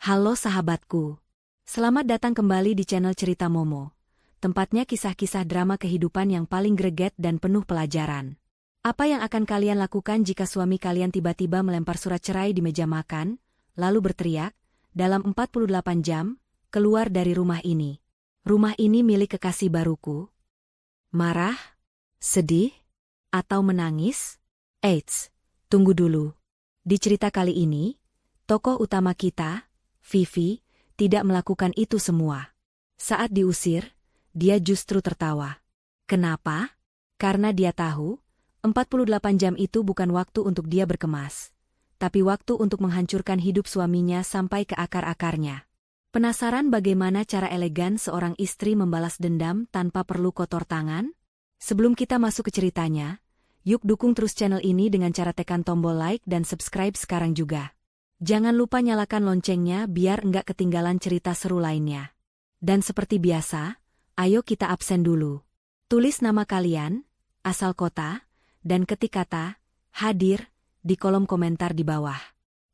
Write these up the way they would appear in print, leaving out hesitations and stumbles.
Halo sahabatku. Selamat datang kembali di channel Cerita Momo. Tempatnya kisah-kisah drama kehidupan yang paling greget dan penuh pelajaran. Apa yang akan kalian lakukan jika suami kalian tiba-tiba melempar surat cerai di meja makan, lalu berteriak, dalam 48 jam, keluar dari rumah ini. Rumah ini milik kekasih baruku. Marah? Sedih? Atau menangis? Eits, tunggu dulu. Di cerita kali ini, tokoh utama kita, Vivi, tidak melakukan itu semua. Saat diusir, dia justru tertawa. Kenapa? Karena dia tahu, 48 jam itu bukan waktu untuk dia berkemas, tapi waktu untuk menghancurkan hidup suaminya sampai ke akar-akarnya. Penasaran bagaimana cara elegan seorang istri membalas dendam tanpa perlu kotor tangan? Sebelum kita masuk ke ceritanya, yuk dukung terus channel ini dengan cara tekan tombol like dan subscribe sekarang juga. Jangan lupa nyalakan loncengnya biar enggak ketinggalan cerita seru lainnya. Dan seperti biasa, ayo kita absen dulu. Tulis nama kalian, asal kota, dan ketik kata, hadir, di kolom komentar di bawah.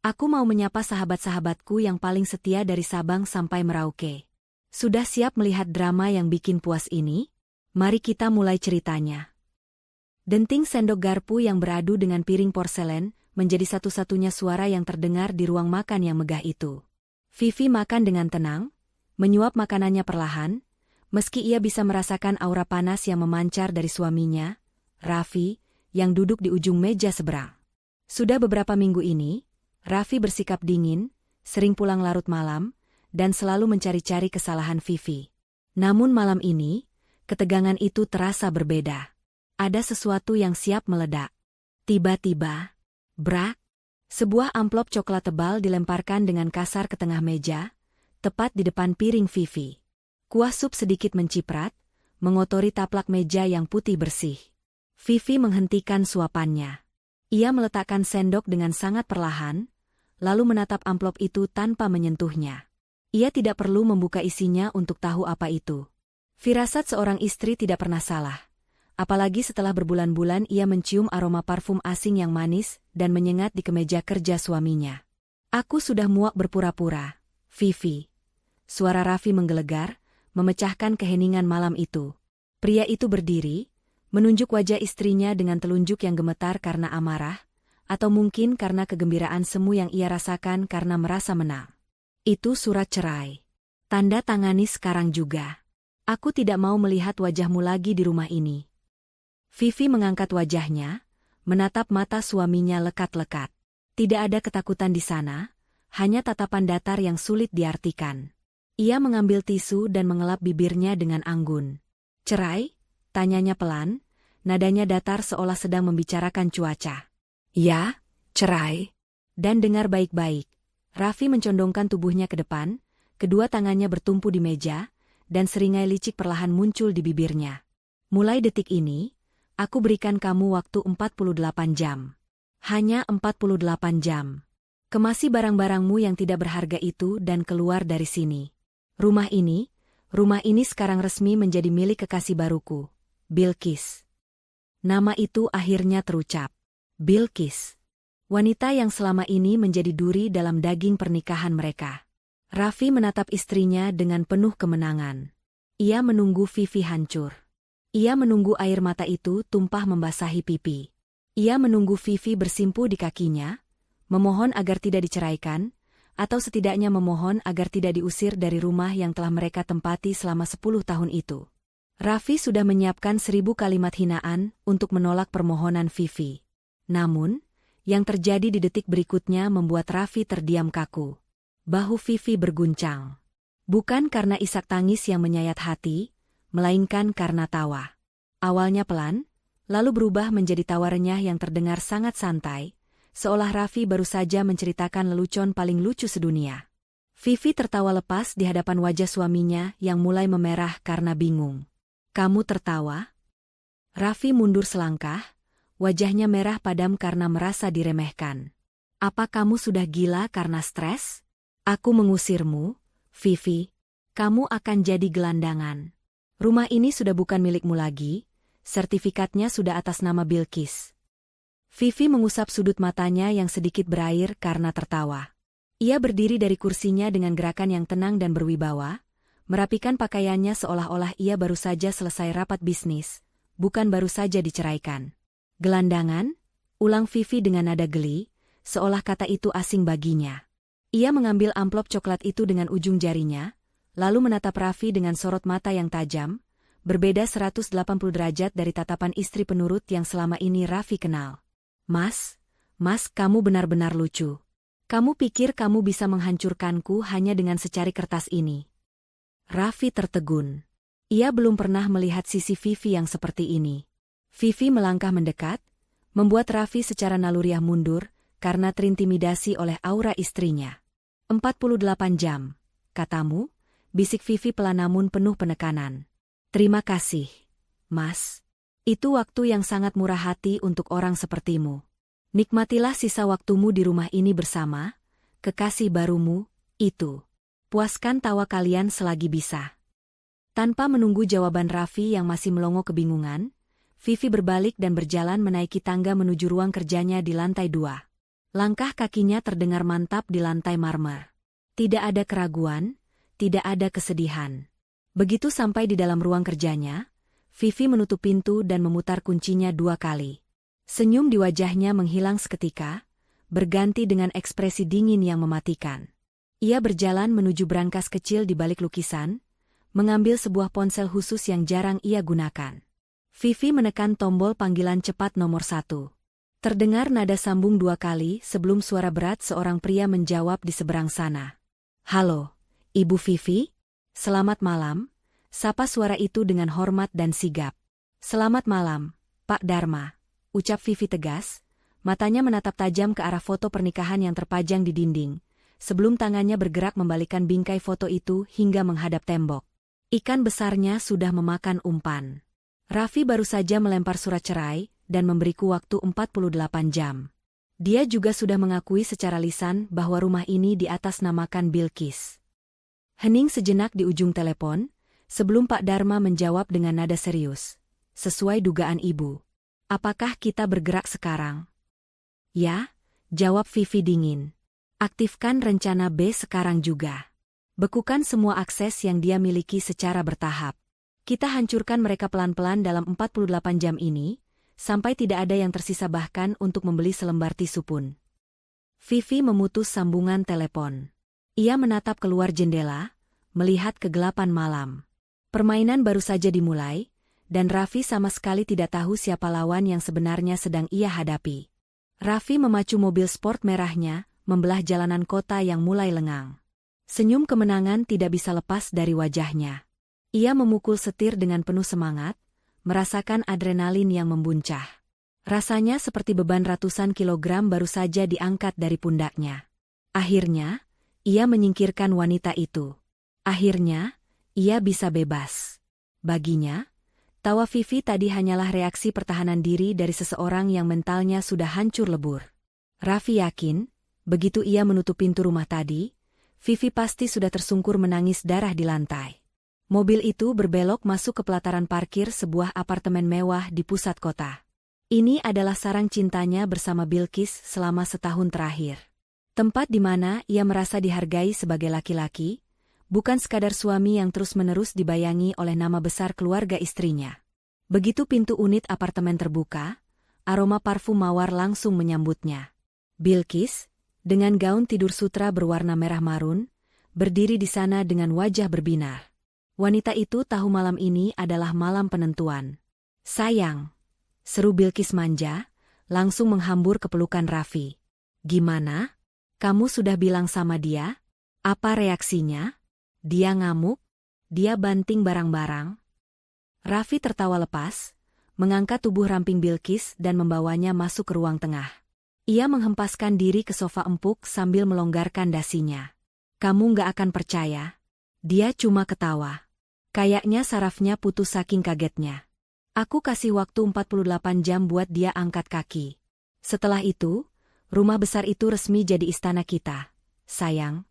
Aku mau menyapa sahabat-sahabatku yang paling setia dari Sabang sampai Merauke. Sudah siap melihat drama yang bikin puas ini? Mari kita mulai ceritanya. Denting sendok garpu yang beradu dengan piring porselen menjadi satu-satunya suara yang terdengar di ruang makan yang megah itu. Vivi makan dengan tenang, menyuap makanannya perlahan, meski ia bisa merasakan aura panas yang memancar dari suaminya, Raffi, yang duduk di ujung meja seberang. Sudah beberapa minggu ini, Raffi bersikap dingin, sering pulang larut malam, dan selalu mencari-cari kesalahan Vivi. Namun malam ini, ketegangan itu terasa berbeda. Ada sesuatu yang siap meledak. Tiba-tiba, brak, sebuah amplop coklat tebal dilemparkan dengan kasar ke tengah meja, tepat di depan piring Vivi. Kuah sup sedikit menciprat, mengotori taplak meja yang putih bersih. Vivi menghentikan suapannya. Ia meletakkan sendok dengan sangat perlahan, lalu menatap amplop itu tanpa menyentuhnya. Ia tidak perlu membuka isinya untuk tahu apa itu. Firasat seorang istri tidak pernah salah. Apalagi setelah berbulan-bulan ia mencium aroma parfum asing yang manis dan menyengat di kemeja kerja suaminya. Aku sudah muak berpura-pura, Vivi. Suara Raffi menggelegar, memecahkan keheningan malam itu. Pria itu berdiri, menunjuk wajah istrinya dengan telunjuk yang gemetar karena amarah, atau mungkin karena kegembiraan semu yang ia rasakan karena merasa menang. Itu surat cerai. Tanda tangani sekarang juga. Aku tidak mau melihat wajahmu lagi di rumah ini. Vivi mengangkat wajahnya, menatap mata suaminya lekat-lekat. Tidak ada ketakutan di sana, hanya tatapan datar yang sulit diartikan. Ia mengambil tisu dan mengelap bibirnya dengan anggun. Cerai? Tanyanya pelan, nadanya datar seolah sedang membicarakan cuaca. Ya, cerai. Dan dengar baik-baik. Raffi mencondongkan tubuhnya ke depan, kedua tangannya bertumpu di meja, dan seringai licik perlahan muncul di bibirnya. Mulai detik ini, aku berikan kamu waktu 48 jam. Hanya 48 jam. Kemasi barang-barangmu yang tidak berharga itu dan keluar dari sini. Rumah ini sekarang resmi menjadi milik kekasih baruku, Bilqis. Nama itu akhirnya terucap. Bilqis. Wanita yang selama ini menjadi duri dalam daging pernikahan mereka. Raffi menatap istrinya dengan penuh kemenangan. Ia menunggu Vivi hancur. Ia menunggu air mata itu tumpah membasahi pipi. Ia menunggu Vivi bersimpuh di kakinya, memohon agar tidak diceraikan, atau setidaknya memohon agar tidak diusir dari rumah yang telah mereka tempati selama 10 tahun itu. Raffi sudah menyiapkan 1000 kalimat hinaan untuk menolak permohonan Vivi. Namun, yang terjadi di detik berikutnya membuat Raffi terdiam kaku. Bahu Vivi berguncang. Bukan karena isak tangis yang menyayat hati, melainkan karena tawa. Awalnya pelan, lalu berubah menjadi tawa renyah yang terdengar sangat santai, seolah Raffi baru saja menceritakan lelucon paling lucu sedunia. Vivi tertawa lepas di hadapan wajah suaminya yang mulai memerah karena bingung. Kamu tertawa? Raffi mundur selangkah, wajahnya merah padam karena merasa diremehkan. Apa kamu sudah gila karena stres? Aku mengusirmu, Vivi. Kamu akan jadi gelandangan. Rumah ini sudah bukan milikmu lagi, sertifikatnya sudah atas nama Bilqis. Vivi mengusap sudut matanya yang sedikit berair karena tertawa. Ia berdiri dari kursinya dengan gerakan yang tenang dan berwibawa, merapikan pakaiannya seolah-olah ia baru saja selesai rapat bisnis, bukan baru saja diceraikan. Gelandangan, ulang Vivi dengan nada geli, seolah kata itu asing baginya. Ia mengambil amplop coklat itu dengan ujung jarinya, lalu menatap Raffi dengan sorot mata yang tajam, berbeda 180 derajat dari tatapan istri penurut yang selama ini Raffi kenal. Mas, kamu benar-benar lucu. Kamu pikir kamu bisa menghancurkanku hanya dengan secari kertas ini? Raffi tertegun. Ia belum pernah melihat sisi Vivi yang seperti ini. Vivi melangkah mendekat, membuat Raffi secara naluriah mundur, karena terintimidasi oleh aura istrinya. 48 jam, katamu? Bisik Vivi pelan namun penuh penekanan. Terima kasih, Mas. Itu waktu yang sangat murah hati untuk orang sepertimu. Nikmatilah sisa waktumu di rumah ini bersama kekasih barumu, itu. Puaskan tawa kalian selagi bisa. Tanpa menunggu jawaban Raffi yang masih melongo kebingungan, Vivi berbalik dan berjalan menaiki tangga menuju ruang kerjanya di lantai 2. Langkah kakinya terdengar mantap di lantai marmer. Tidak ada keraguan, tidak ada kesedihan. Begitu sampai di dalam ruang kerjanya, Vivi menutup pintu dan memutar kuncinya 2 kali. Senyum di wajahnya menghilang seketika, berganti dengan ekspresi dingin yang mematikan. Ia berjalan menuju brankas kecil di balik lukisan, mengambil sebuah ponsel khusus yang jarang ia gunakan. Vivi menekan tombol panggilan cepat nomor 1. Terdengar nada sambung 2 kali sebelum suara berat seorang pria menjawab di seberang sana. Halo, Ibu Vivi? Selamat malam, sapa suara itu dengan hormat dan sigap. Selamat malam, Pak Dharma. Ucap Vivi tegas, matanya menatap tajam ke arah foto pernikahan yang terpajang di dinding, sebelum tangannya bergerak membalikan bingkai foto itu hingga menghadap tembok. Ikan besarnya sudah memakan umpan. Raffi baru saja melempar surat cerai dan memberiku waktu 48 jam. Dia juga sudah mengakui secara lisan bahwa rumah ini diatasnamakan Bilqis. Hening sejenak di ujung telepon, sebelum Pak Dharma menjawab dengan nada serius. Sesuai dugaan Ibu. Apakah kita bergerak sekarang? Ya, jawab Vivi dingin. Aktifkan rencana B sekarang juga. Bekukan semua akses yang dia miliki secara bertahap. Kita hancurkan mereka pelan-pelan dalam 48 jam ini, sampai tidak ada yang tersisa bahkan untuk membeli selembar tisu pun. Vivi memutus sambungan telepon. Ia menatap keluar jendela, melihat kegelapan malam. Permainan baru saja dimulai, dan Raffi sama sekali tidak tahu siapa lawan yang sebenarnya sedang ia hadapi. Raffi memacu mobil sport merahnya, membelah jalanan kota yang mulai lengang. Senyum kemenangan tidak bisa lepas dari wajahnya. Ia memukul setir dengan penuh semangat, merasakan adrenalin yang membuncah. Rasanya seperti beban ratusan kilogram baru saja diangkat dari pundaknya. Akhirnya, ia menyingkirkan wanita itu. Akhirnya, ia bisa bebas. Baginya, tawa Vivi tadi hanyalah reaksi pertahanan diri dari seseorang yang mentalnya sudah hancur lebur. Raffi yakin, begitu ia menutup pintu rumah tadi, Vivi pasti sudah tersungkur menangis darah di lantai. Mobil itu berbelok masuk ke pelataran parkir sebuah apartemen mewah di pusat kota. Ini adalah sarang cintanya bersama Bilqis selama setahun terakhir. Tempat di mana ia merasa dihargai sebagai laki-laki, bukan sekadar suami yang terus-menerus dibayangi oleh nama besar keluarga istrinya. Begitu pintu unit apartemen terbuka, aroma parfum mawar langsung menyambutnya. Bilqis, dengan gaun tidur sutra berwarna merah marun, berdiri di sana dengan wajah berbinar. Wanita itu tahu malam ini adalah malam penentuan. Sayang, seru Bilqis manja, langsung menghambur ke pelukan Raffi. Gimana? Kamu sudah bilang sama dia? Apa reaksinya? Dia ngamuk? Dia banting barang-barang? Raffi tertawa lepas, mengangkat tubuh ramping Bilqis dan membawanya masuk ke ruang tengah. Ia menghempaskan diri ke sofa empuk sambil melonggarkan dasinya. Kamu nggak akan percaya. Dia cuma ketawa. Kayaknya sarafnya putus saking kagetnya. Aku kasih waktu 48 jam buat dia angkat kaki. Setelah itu, rumah besar itu resmi jadi istana kita. Sayang.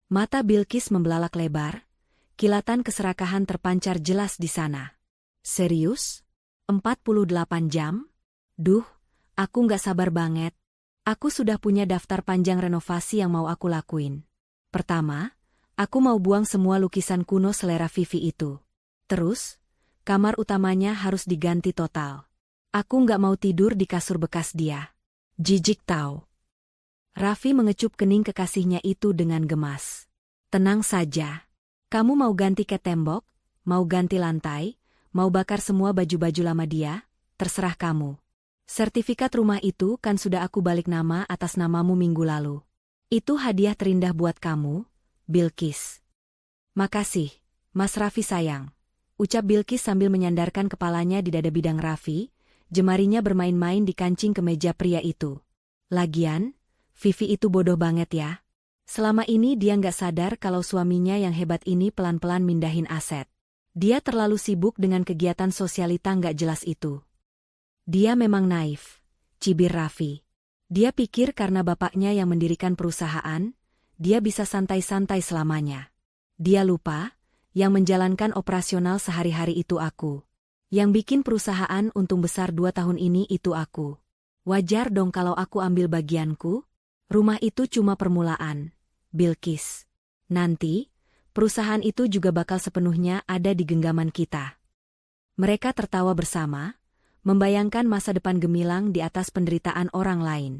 Mata Bilqis membelalak lebar, kilatan keserakahan terpancar jelas di sana. Serius? 48 jam? Duh, aku nggak sabar banget. Aku sudah punya daftar panjang renovasi yang mau aku lakuin. Pertama, aku mau buang semua lukisan kuno selera Vivi itu. Terus, kamar utamanya harus diganti total. Aku nggak mau tidur di kasur bekas dia. Jijik tahu. Raffi mengecup kening kekasihnya itu dengan gemas. Tenang saja. Kamu mau ganti cat tembok, mau ganti lantai, mau bakar semua baju-baju lama dia, terserah kamu. Sertifikat rumah itu kan sudah aku balik nama atas namamu minggu lalu. Itu hadiah terindah buat kamu, Bilqis. Makasih, Mas Raffi sayang. Ucap Bilqis sambil menyandarkan kepalanya di dada bidang Raffi, jemarinya bermain-main di kancing kemeja pria itu. Lagian, Vivi itu bodoh banget ya. Selama ini dia nggak sadar kalau suaminya yang hebat ini pelan-pelan mindahin aset. Dia terlalu sibuk dengan kegiatan sosialita nggak jelas itu. Dia memang naif, cibir Raffi. Dia pikir karena bapaknya yang mendirikan perusahaan, dia bisa santai-santai selamanya. Dia lupa, yang menjalankan operasional sehari-hari itu aku. Yang bikin perusahaan untung besar 2 tahun ini itu aku. Wajar dong kalau aku ambil bagianku? Rumah itu cuma permulaan, Bilqis. Nanti, perusahaan itu juga bakal sepenuhnya ada di genggaman kita. Mereka tertawa bersama, membayangkan masa depan gemilang di atas penderitaan orang lain.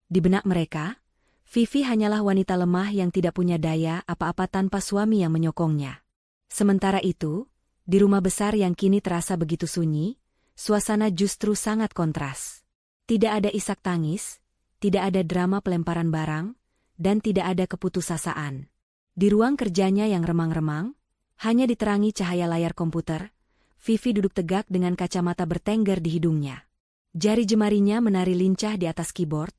Di benak mereka, Vivi hanyalah wanita lemah yang tidak punya daya apa-apa tanpa suami yang menyokongnya. Sementara itu, di rumah besar yang kini terasa begitu sunyi, suasana justru sangat kontras. Tidak ada isak tangis, tidak ada drama pelemparan barang, dan tidak ada keputusasaan. Di ruang kerjanya yang remang-remang, hanya diterangi cahaya layar komputer, Vivi duduk tegak dengan kacamata bertengger di hidungnya. Jari jemarinya menari lincah di atas keyboard,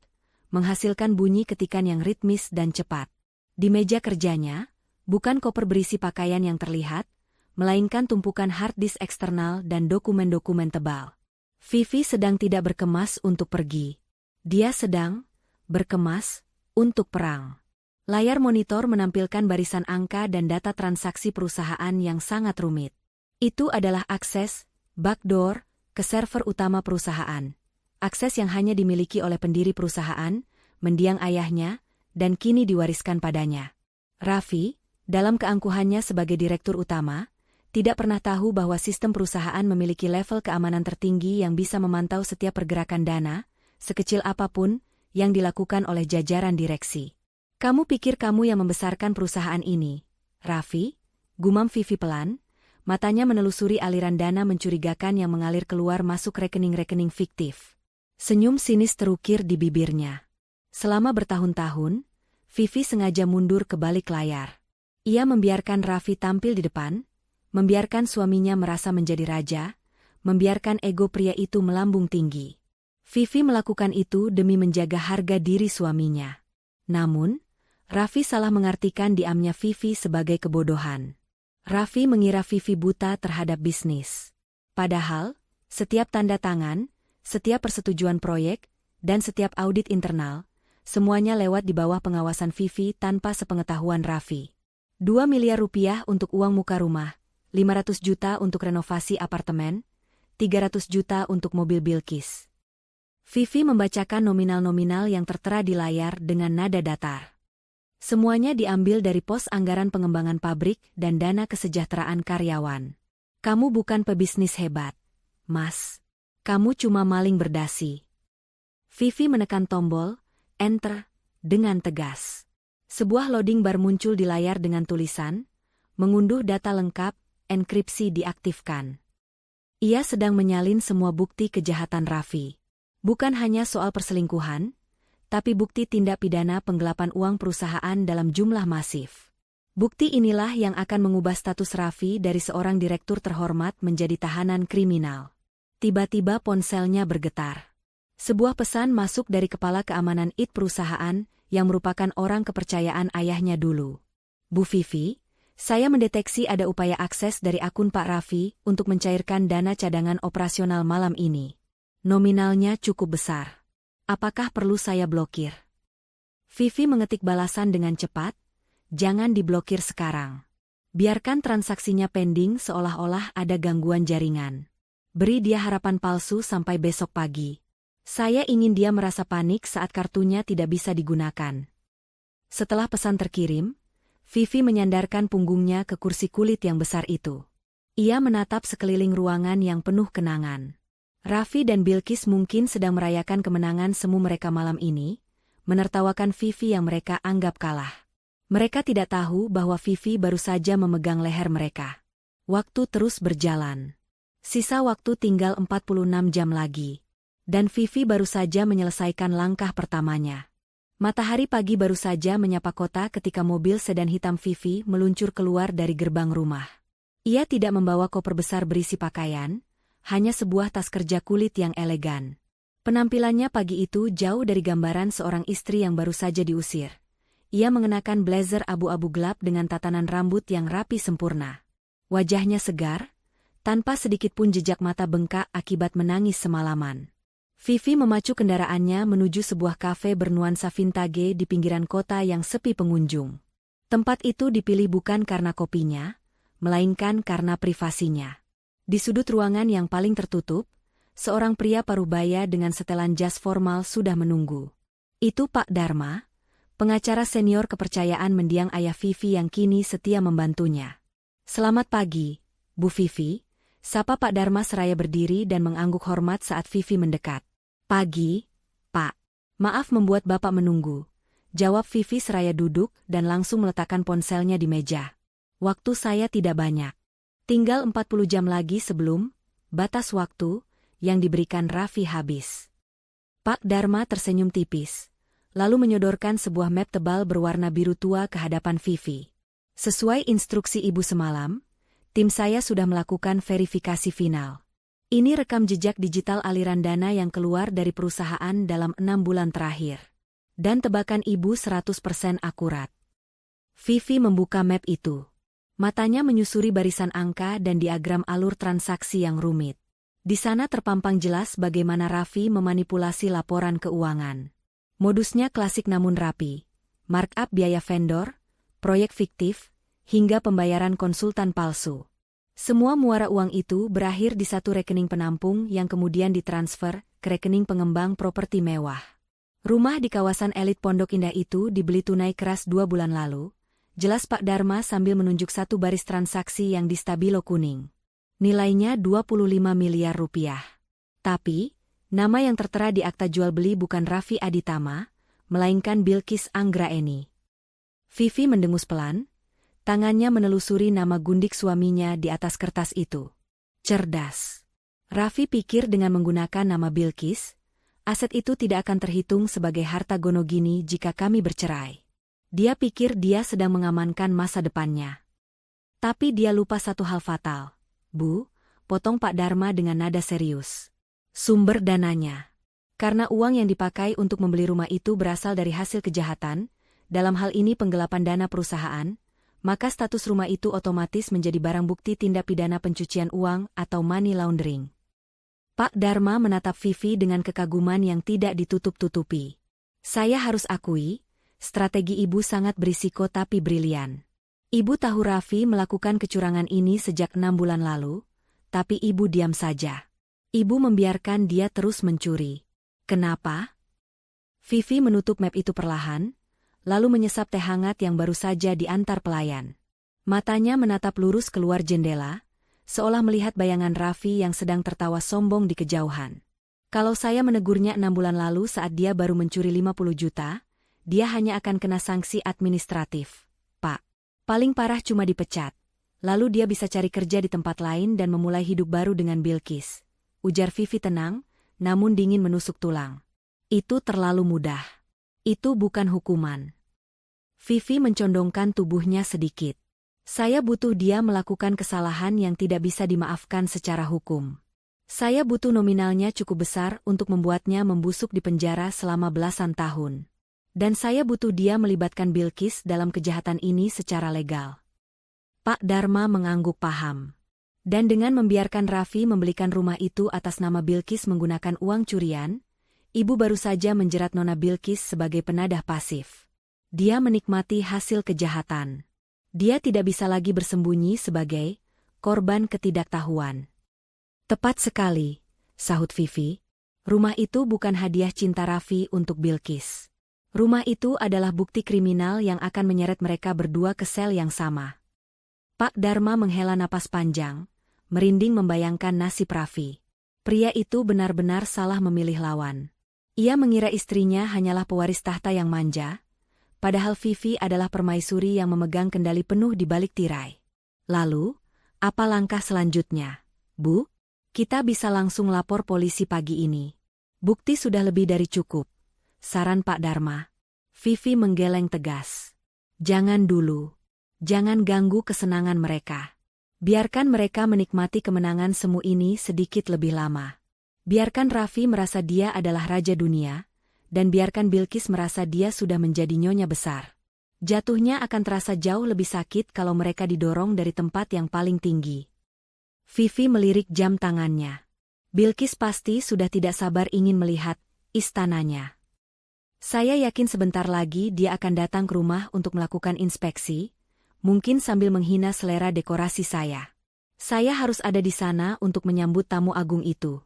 menghasilkan bunyi ketikan yang ritmis dan cepat. Di meja kerjanya, bukan koper berisi pakaian yang terlihat, melainkan tumpukan hard disk eksternal dan dokumen-dokumen tebal. Vivi sedang tidak berkemas untuk pergi. Dia sedang berkemas untuk perang. Layar monitor menampilkan barisan angka dan data transaksi perusahaan yang sangat rumit. Itu adalah akses, backdoor, ke server utama perusahaan. Akses yang hanya dimiliki oleh pendiri perusahaan, mendiang ayahnya, dan kini diwariskan padanya. Raffi, dalam keangkuhannya sebagai direktur utama, tidak pernah tahu bahwa sistem perusahaan memiliki level keamanan tertinggi yang bisa memantau setiap pergerakan dana, sekecil apapun, yang dilakukan oleh jajaran direksi. Kamu pikir kamu yang membesarkan perusahaan ini, Raffi? Gumam Vivi pelan, matanya menelusuri aliran dana mencurigakan yang mengalir keluar masuk rekening-rekening fiktif. Senyum sinis terukir di bibirnya. Selama bertahun-tahun, Vivi sengaja mundur ke balik layar. Ia membiarkan Raffi tampil di depan, membiarkan suaminya merasa menjadi raja, membiarkan ego pria itu melambung tinggi. Vivi melakukan itu demi menjaga harga diri suaminya. Namun, Raffi salah mengartikan diamnya Vivi sebagai kebodohan. Raffi mengira Vivi buta terhadap bisnis. Padahal, setiap tanda tangan, setiap persetujuan proyek, dan setiap audit internal, semuanya lewat di bawah pengawasan Vivi tanpa sepengetahuan Raffi. 2 miliar rupiah untuk uang muka rumah, 500 juta untuk renovasi apartemen, 300 juta untuk mobil Bilqis. Vivi membacakan nominal-nominal yang tertera di layar dengan nada datar. Semuanya diambil dari pos anggaran pengembangan pabrik dan dana kesejahteraan karyawan. Kamu bukan pebisnis hebat, Mas. Kamu cuma maling berdasi. Vivi menekan tombol, Enter, dengan tegas. Sebuah loading bar muncul di layar dengan tulisan, mengunduh data lengkap, enkripsi diaktifkan. Ia sedang menyalin semua bukti kejahatan Raffi. Bukan hanya soal perselingkuhan, tapi bukti tindak pidana penggelapan uang perusahaan dalam jumlah masif. Bukti inilah yang akan mengubah status Raffi dari seorang direktur terhormat menjadi tahanan kriminal. Tiba-tiba ponselnya bergetar. Sebuah pesan masuk dari kepala keamanan IT perusahaan yang merupakan orang kepercayaan ayahnya dulu. Bu Vivi, saya mendeteksi ada upaya akses dari akun Pak Raffi untuk mencairkan dana cadangan operasional malam ini. Nominalnya cukup besar. Apakah perlu saya blokir? Vivi mengetik balasan dengan cepat, jangan diblokir sekarang. Biarkan transaksinya pending seolah-olah ada gangguan jaringan. Beri dia harapan palsu sampai besok pagi. Saya ingin dia merasa panik saat kartunya tidak bisa digunakan. Setelah pesan terkirim, Vivi menyandarkan punggungnya ke kursi kulit yang besar itu. Ia menatap sekeliling ruangan yang penuh kenangan. Raffi dan Bilqis mungkin sedang merayakan kemenangan semu mereka malam ini, menertawakan Vivi yang mereka anggap kalah. Mereka tidak tahu bahwa Vivi baru saja memegang leher mereka. Waktu terus berjalan. Sisa waktu tinggal 46 jam lagi. Dan Vivi baru saja menyelesaikan langkah pertamanya. Matahari pagi baru saja menyapa kota ketika mobil sedan hitam Vivi meluncur keluar dari gerbang rumah. Ia tidak membawa koper besar berisi pakaian, hanya sebuah tas kerja kulit yang elegan. Penampilannya pagi itu jauh dari gambaran seorang istri yang baru saja diusir. Ia mengenakan blazer abu-abu gelap dengan tatanan rambut yang rapi sempurna. Wajahnya segar, tanpa sedikit pun jejak mata bengkak akibat menangis semalaman. Vivi memacu kendaraannya menuju sebuah kafe bernuansa vintage di pinggiran kota yang sepi pengunjung. Tempat itu dipilih bukan karena kopinya, melainkan karena privasinya. Di sudut ruangan yang paling tertutup, seorang pria parubaya dengan setelan jas formal sudah menunggu. Itu Pak Dharma, pengacara senior kepercayaan mendiang ayah Vivi yang kini setia membantunya. "Selamat pagi, Bu Vivi," sapa Pak Dharma seraya berdiri dan mengangguk hormat saat Vivi mendekat. "Pagi, Pak. Maaf membuat Bapak menunggu," jawab Vivi seraya duduk dan langsung meletakkan ponselnya di meja. "Waktu saya tidak banyak. Tinggal 40 jam lagi sebelum batas waktu yang diberikan Raffi habis." Pak Dharma tersenyum tipis, lalu menyodorkan sebuah map tebal berwarna biru tua ke hadapan Vivi. "Sesuai instruksi Ibu semalam, tim saya sudah melakukan verifikasi final. Ini rekam jejak digital aliran dana yang keluar dari perusahaan dalam 6 bulan terakhir. Dan tebakan Ibu 100% akurat." Vivi membuka map itu. Matanya menyusuri barisan angka dan diagram alur transaksi yang rumit. Di sana terpampang jelas bagaimana Raffi memanipulasi laporan keuangan. Modusnya klasik namun rapi. Markup biaya vendor, proyek fiktif, hingga pembayaran konsultan palsu. Semua muara uang itu berakhir di satu rekening penampung yang kemudian ditransfer ke rekening pengembang properti mewah. Rumah di kawasan elit Pondok Indah itu dibeli tunai keras 2 bulan lalu, jelas Pak Dharma sambil menunjuk satu baris transaksi yang di stabilo kuning. Nilainya 25 miliar rupiah. Tapi, nama yang tertera di akta jual beli bukan Raffi Aditama, melainkan Bilqis Anggraeni. Vivi mendengus pelan, tangannya menelusuri nama gundik suaminya di atas kertas itu. Cerdas. Raffi pikir dengan menggunakan nama Bilqis, aset itu tidak akan terhitung sebagai harta gonogini jika kami bercerai. Dia pikir dia sedang mengamankan masa depannya. Tapi dia lupa satu hal fatal. "Bu," potong Pak Dharma dengan nada serius. "Sumber dananya. Karena uang yang dipakai untuk membeli rumah itu berasal dari hasil kejahatan, dalam hal ini penggelapan dana perusahaan, maka status rumah itu otomatis menjadi barang bukti tindak pidana pencucian uang atau money laundering." Pak Dharma menatap Vivi dengan kekaguman yang tidak ditutup-tutupi. "Saya harus akui, strategi Ibu sangat berisiko tapi brilian. Ibu tahu Raffi melakukan kecurangan ini sejak 6 bulan lalu, tapi Ibu diam saja. Ibu membiarkan dia terus mencuri. Kenapa?" Vivi menutup map itu perlahan, lalu menyesap teh hangat yang baru saja diantar pelayan. Matanya menatap lurus keluar jendela, seolah melihat bayangan Raffi yang sedang tertawa sombong di kejauhan. "Kalau saya menegurnya 6 bulan lalu saat dia baru mencuri 50 juta, dia hanya akan kena sanksi administratif, Pak. Paling parah cuma dipecat. Lalu dia bisa cari kerja di tempat lain dan memulai hidup baru dengan Bilqis," ujar Vivi tenang, namun dingin menusuk tulang. "Itu terlalu mudah. Itu bukan hukuman." Vivi mencondongkan tubuhnya sedikit. "Saya butuh dia melakukan kesalahan yang tidak bisa dimaafkan secara hukum. Saya butuh nominalnya cukup besar untuk membuatnya membusuk di penjara selama belasan tahun. Dan saya butuh dia melibatkan Bilqis dalam kejahatan ini secara legal." Pak Dharma mengangguk paham. Dan dengan membiarkan Raffi membelikan rumah itu atas nama Bilqis menggunakan uang curian, Ibu baru saja menjerat Nona Bilqis sebagai penadah pasif. Dia menikmati hasil kejahatan. Dia tidak bisa lagi bersembunyi sebagai korban ketidaktahuan. "Tepat sekali," sahut Vivi. Rumah itu bukan hadiah cinta Raffi untuk Bilqis. Rumah itu adalah bukti kriminal yang akan menyeret mereka berdua ke sel yang sama. Pak Dharma menghela napas panjang, merinding membayangkan nasib Raffi. Pria itu benar-benar salah memilih lawan. Ia mengira istrinya hanyalah pewaris tahta yang manja, padahal Vivi adalah permaisuri yang memegang kendali penuh di balik tirai. Lalu, apa langkah selanjutnya, Bu? Kita bisa langsung lapor polisi pagi ini. Bukti sudah lebih dari cukup, saran Pak Dharma. Vivi menggeleng tegas. Jangan dulu. Jangan ganggu kesenangan mereka. Biarkan mereka menikmati kemenangan semu ini sedikit lebih lama. Biarkan Raffi merasa dia adalah raja dunia, dan biarkan Bilqis merasa dia sudah menjadi nyonya besar. Jatuhnya akan terasa jauh lebih sakit kalau mereka didorong dari tempat yang paling tinggi. Vivi melirik jam tangannya. Bilqis pasti sudah tidak sabar ingin melihat istananya. Saya yakin sebentar lagi dia akan datang ke rumah untuk melakukan inspeksi, mungkin sambil menghina selera dekorasi saya. Saya harus ada di sana untuk menyambut tamu agung itu.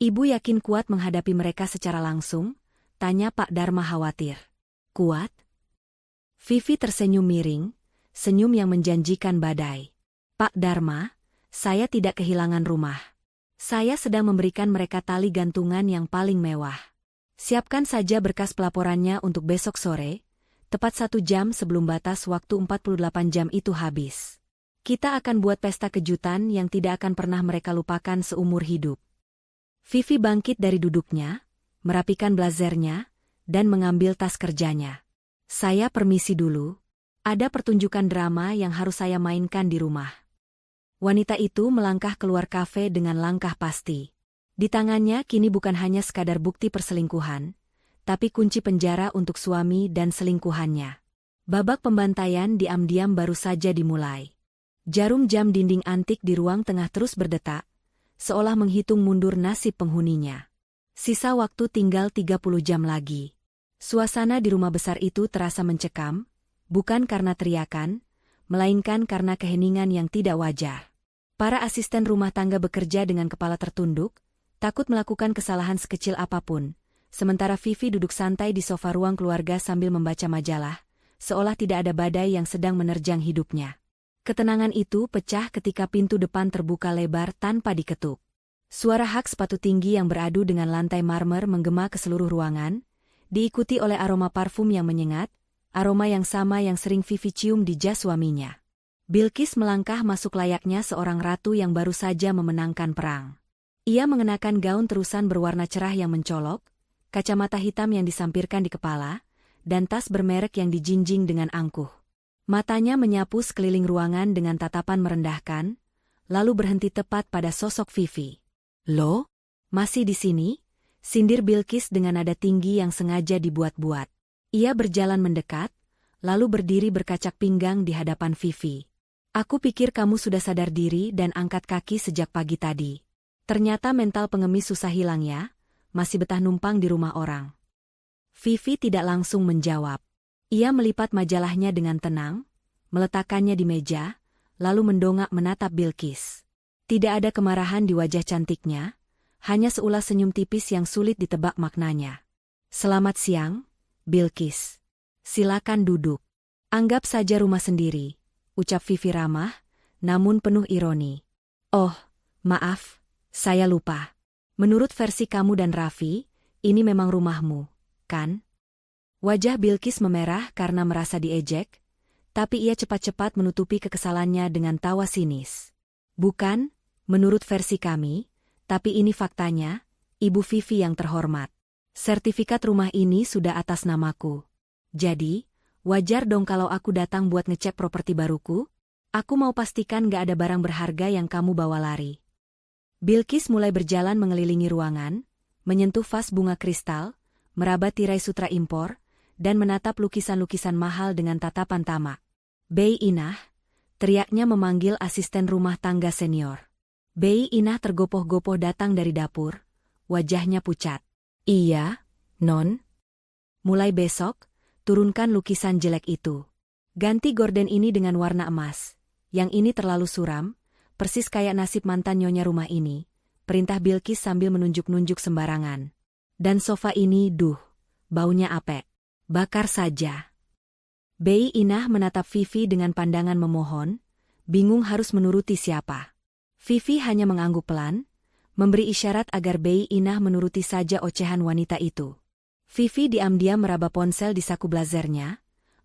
Ibu yakin kuat menghadapi mereka secara langsung? Tanya Pak Dharma khawatir. Kuat? Vivi tersenyum miring, senyum yang menjanjikan badai. Pak Dharma, saya tidak kehilangan rumah. Saya sedang memberikan mereka tali gantungan yang paling mewah. Siapkan saja berkas pelaporannya untuk besok sore, tepat 1 jam sebelum batas waktu 48 jam itu habis. Kita akan buat pesta kejutan yang tidak akan pernah mereka lupakan seumur hidup. Vivi bangkit dari duduknya, merapikan blazernya, dan mengambil tas kerjanya. Saya permisi dulu. Ada pertunjukan drama yang harus saya mainkan di rumah. Wanita itu melangkah keluar kafe dengan langkah pasti. Di tangannya kini bukan hanya sekadar bukti perselingkuhan, tapi kunci penjara untuk suami dan selingkuhannya. Babak pembantaian diam-diam baru saja dimulai. Jarum jam dinding antik di ruang tengah terus berdetak, seolah menghitung mundur nasib penghuninya. Sisa waktu tinggal 30 jam lagi. Suasana di rumah besar itu terasa mencekam, bukan karena teriakan, melainkan karena keheningan yang tidak wajar. Para asisten rumah tangga bekerja dengan kepala tertunduk, takut melakukan kesalahan sekecil apapun, sementara Vivi duduk santai di sofa ruang keluarga sambil membaca majalah, seolah tidak ada badai yang sedang menerjang hidupnya. Ketenangan itu pecah ketika pintu depan terbuka lebar tanpa diketuk. Suara hak sepatu tinggi yang beradu dengan lantai marmer menggema ke seluruh ruangan, diikuti oleh aroma parfum yang menyengat, aroma yang sama yang sering Vivi cium di jas suaminya. Bilqis melangkah masuk layaknya seorang ratu yang baru saja memenangkan perang. Ia mengenakan gaun terusan berwarna cerah yang mencolok, kacamata hitam yang disampirkan di kepala, dan tas bermerek yang dijinjing dengan angkuh. Matanya menyapu sekeliling ruangan dengan tatapan merendahkan, lalu berhenti tepat pada sosok Vivi. Loh, masih di sini? Sindir Bilqis dengan nada tinggi yang sengaja dibuat-buat. Ia berjalan mendekat, lalu berdiri berkacak pinggang di hadapan Vivi. Aku pikir kamu sudah sadar diri dan angkat kaki sejak pagi tadi. Ternyata mental pengemis susah hilang ya, masih betah numpang di rumah orang. Vivi tidak langsung menjawab. Ia melipat majalahnya dengan tenang, meletakkannya di meja, lalu mendongak menatap Bilqis. Tidak ada kemarahan di wajah cantiknya, hanya seulas senyum tipis yang sulit ditebak maknanya. Selamat siang, Bilqis. Silakan duduk. Anggap saja rumah sendiri, ucap Vivi ramah, namun penuh ironi. Oh, maaf, saya lupa. Menurut versi kamu dan Raffi, ini memang rumahmu, kan? Wajah Bilqis memerah karena merasa diejek, tapi ia cepat-cepat menutupi kekesalannya dengan tawa sinis. Bukan, menurut versi kami, tapi ini faktanya, Ibu Vivi yang terhormat. Sertifikat rumah ini sudah atas namaku. Jadi, wajar dong kalau aku datang buat ngecek properti baruku? Aku mau pastikan gak ada barang berharga yang kamu bawa lari. Bilqis mulai berjalan mengelilingi ruangan, menyentuh vas bunga kristal, meraba tirai sutra impor, dan menatap lukisan-lukisan mahal dengan tatapan tamak. Bei Inah, teriaknya memanggil asisten rumah tangga senior. Bei Inah tergopoh-gopoh datang dari dapur, wajahnya pucat. Iya, Non. Mulai besok, turunkan lukisan jelek itu. Ganti gorden ini dengan warna emas. Yang ini terlalu suram, persis kayak nasib mantan nyonya rumah ini. perintah Bilqis sambil menunjuk-nunjuk sembarangan. Dan sofa ini, baunya apek. Bakar saja. Bei Inah menatap Vivi dengan pandangan memohon, bingung harus menuruti siapa. Vivi hanya mengangguk pelan, memberi isyarat agar Bei Inah menuruti saja ocehan wanita itu. Vivi diam-diam meraba ponsel di saku blazernya,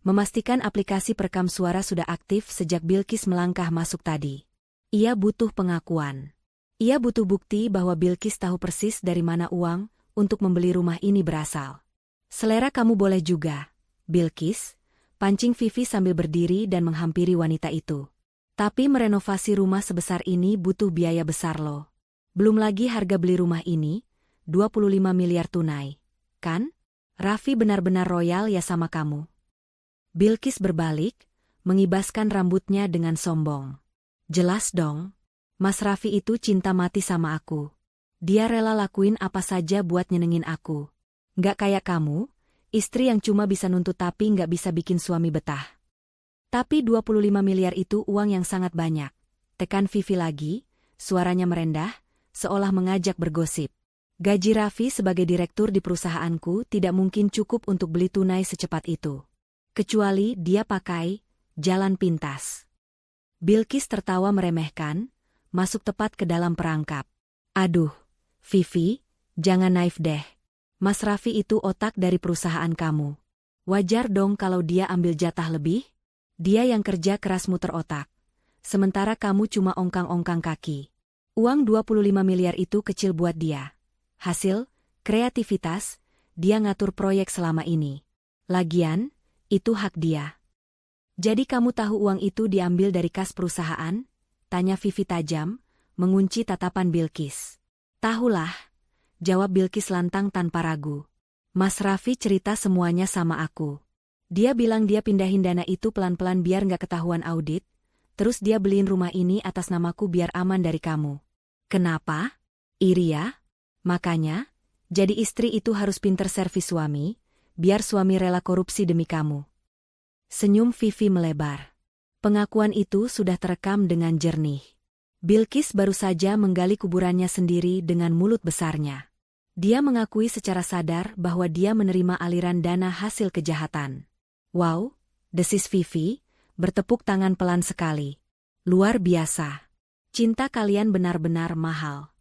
memastikan aplikasi perekam suara sudah aktif sejak Bilqis melangkah masuk tadi. Ia butuh pengakuan. Ia butuh bukti bahwa Bilqis tahu persis dari mana uang untuk membeli rumah ini berasal. Selera kamu boleh juga, Bilqis, pancing Vivi sambil berdiri dan menghampiri wanita itu. Tapi merenovasi rumah sebesar ini butuh biaya besar loh. Belum lagi harga beli rumah ini, 25 miliar tunai. Kan? Raffi benar-benar royal ya sama kamu. Bilqis berbalik, mengibaskan rambutnya dengan sombong. Jelas dong, Mas Raffi itu cinta mati sama aku. Dia rela lakuin apa saja buat nyenengin aku. Nggak kayak kamu, istri yang cuma bisa nuntut tapi nggak bisa bikin suami betah. Tapi 25 miliar itu uang yang sangat banyak. Tekan Vivi lagi, suaranya merendah, seolah mengajak bergosip. Gaji Raffi sebagai direktur di perusahaanku tidak mungkin cukup untuk beli tunai secepat itu. Kecuali dia pakai jalan pintas. Bilqis tertawa meremehkan, masuk tepat ke dalam perangkap. Aduh, Vivi, jangan naif deh. Mas Raffi itu otak dari perusahaan kamu. Wajar dong kalau dia ambil jatah lebih? Dia yang kerja keras muter otak. Sementara kamu cuma ongkang-ongkang kaki. Uang 25 miliar itu kecil buat dia. Hasil, kreativitas, dia ngatur proyek selama ini. Lagian, itu hak dia. Jadi kamu tahu uang itu diambil dari kas perusahaan? Tanya Vivi tajam, mengunci tatapan Bilqis. Tahulah, jawab Bilqis lantang tanpa ragu. Mas Raffi cerita semuanya sama aku. Dia bilang dia pindahin dana itu pelan-pelan biar nggak ketahuan audit, terus dia beliin rumah ini atas namaku biar aman dari kamu. Kenapa? Iri ya? Makanya, jadi istri itu harus pinter servis suami, biar suami rela korupsi demi kamu. Senyum Vivi melebar. Pengakuan itu sudah terekam dengan jernih. Bilqis baru saja menggali kuburannya sendiri dengan mulut besarnya. Dia mengakui secara sadar bahwa dia menerima aliran dana hasil kejahatan. Wow, desis Vivi, bertepuk tangan pelan sekali. Luar biasa. Cinta kalian benar-benar mahal.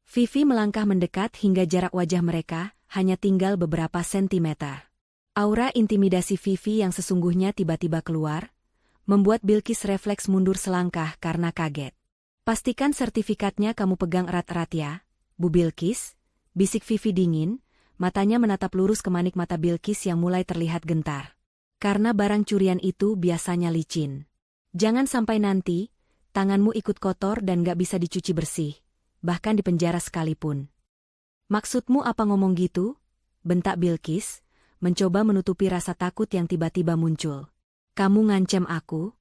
Vivi melangkah mendekat hingga jarak wajah mereka hanya tinggal beberapa sentimeter. Aura intimidasi Vivi yang sesungguhnya tiba-tiba keluar, membuat Bilqis refleks mundur selangkah karena kaget. Pastikan sertifikatnya kamu pegang erat-erat ya, Bu Bilqis, bisik Vivi dingin, matanya menatap lurus ke manik mata Bilqis yang mulai terlihat gentar. Karena barang curian itu biasanya licin. Jangan sampai nanti, tanganmu ikut kotor dan gak bisa dicuci bersih, bahkan di penjara sekalipun. Maksudmu apa ngomong gitu? Bentak Bilqis, mencoba menutupi rasa takut yang tiba-tiba muncul. Kamu ngancam aku?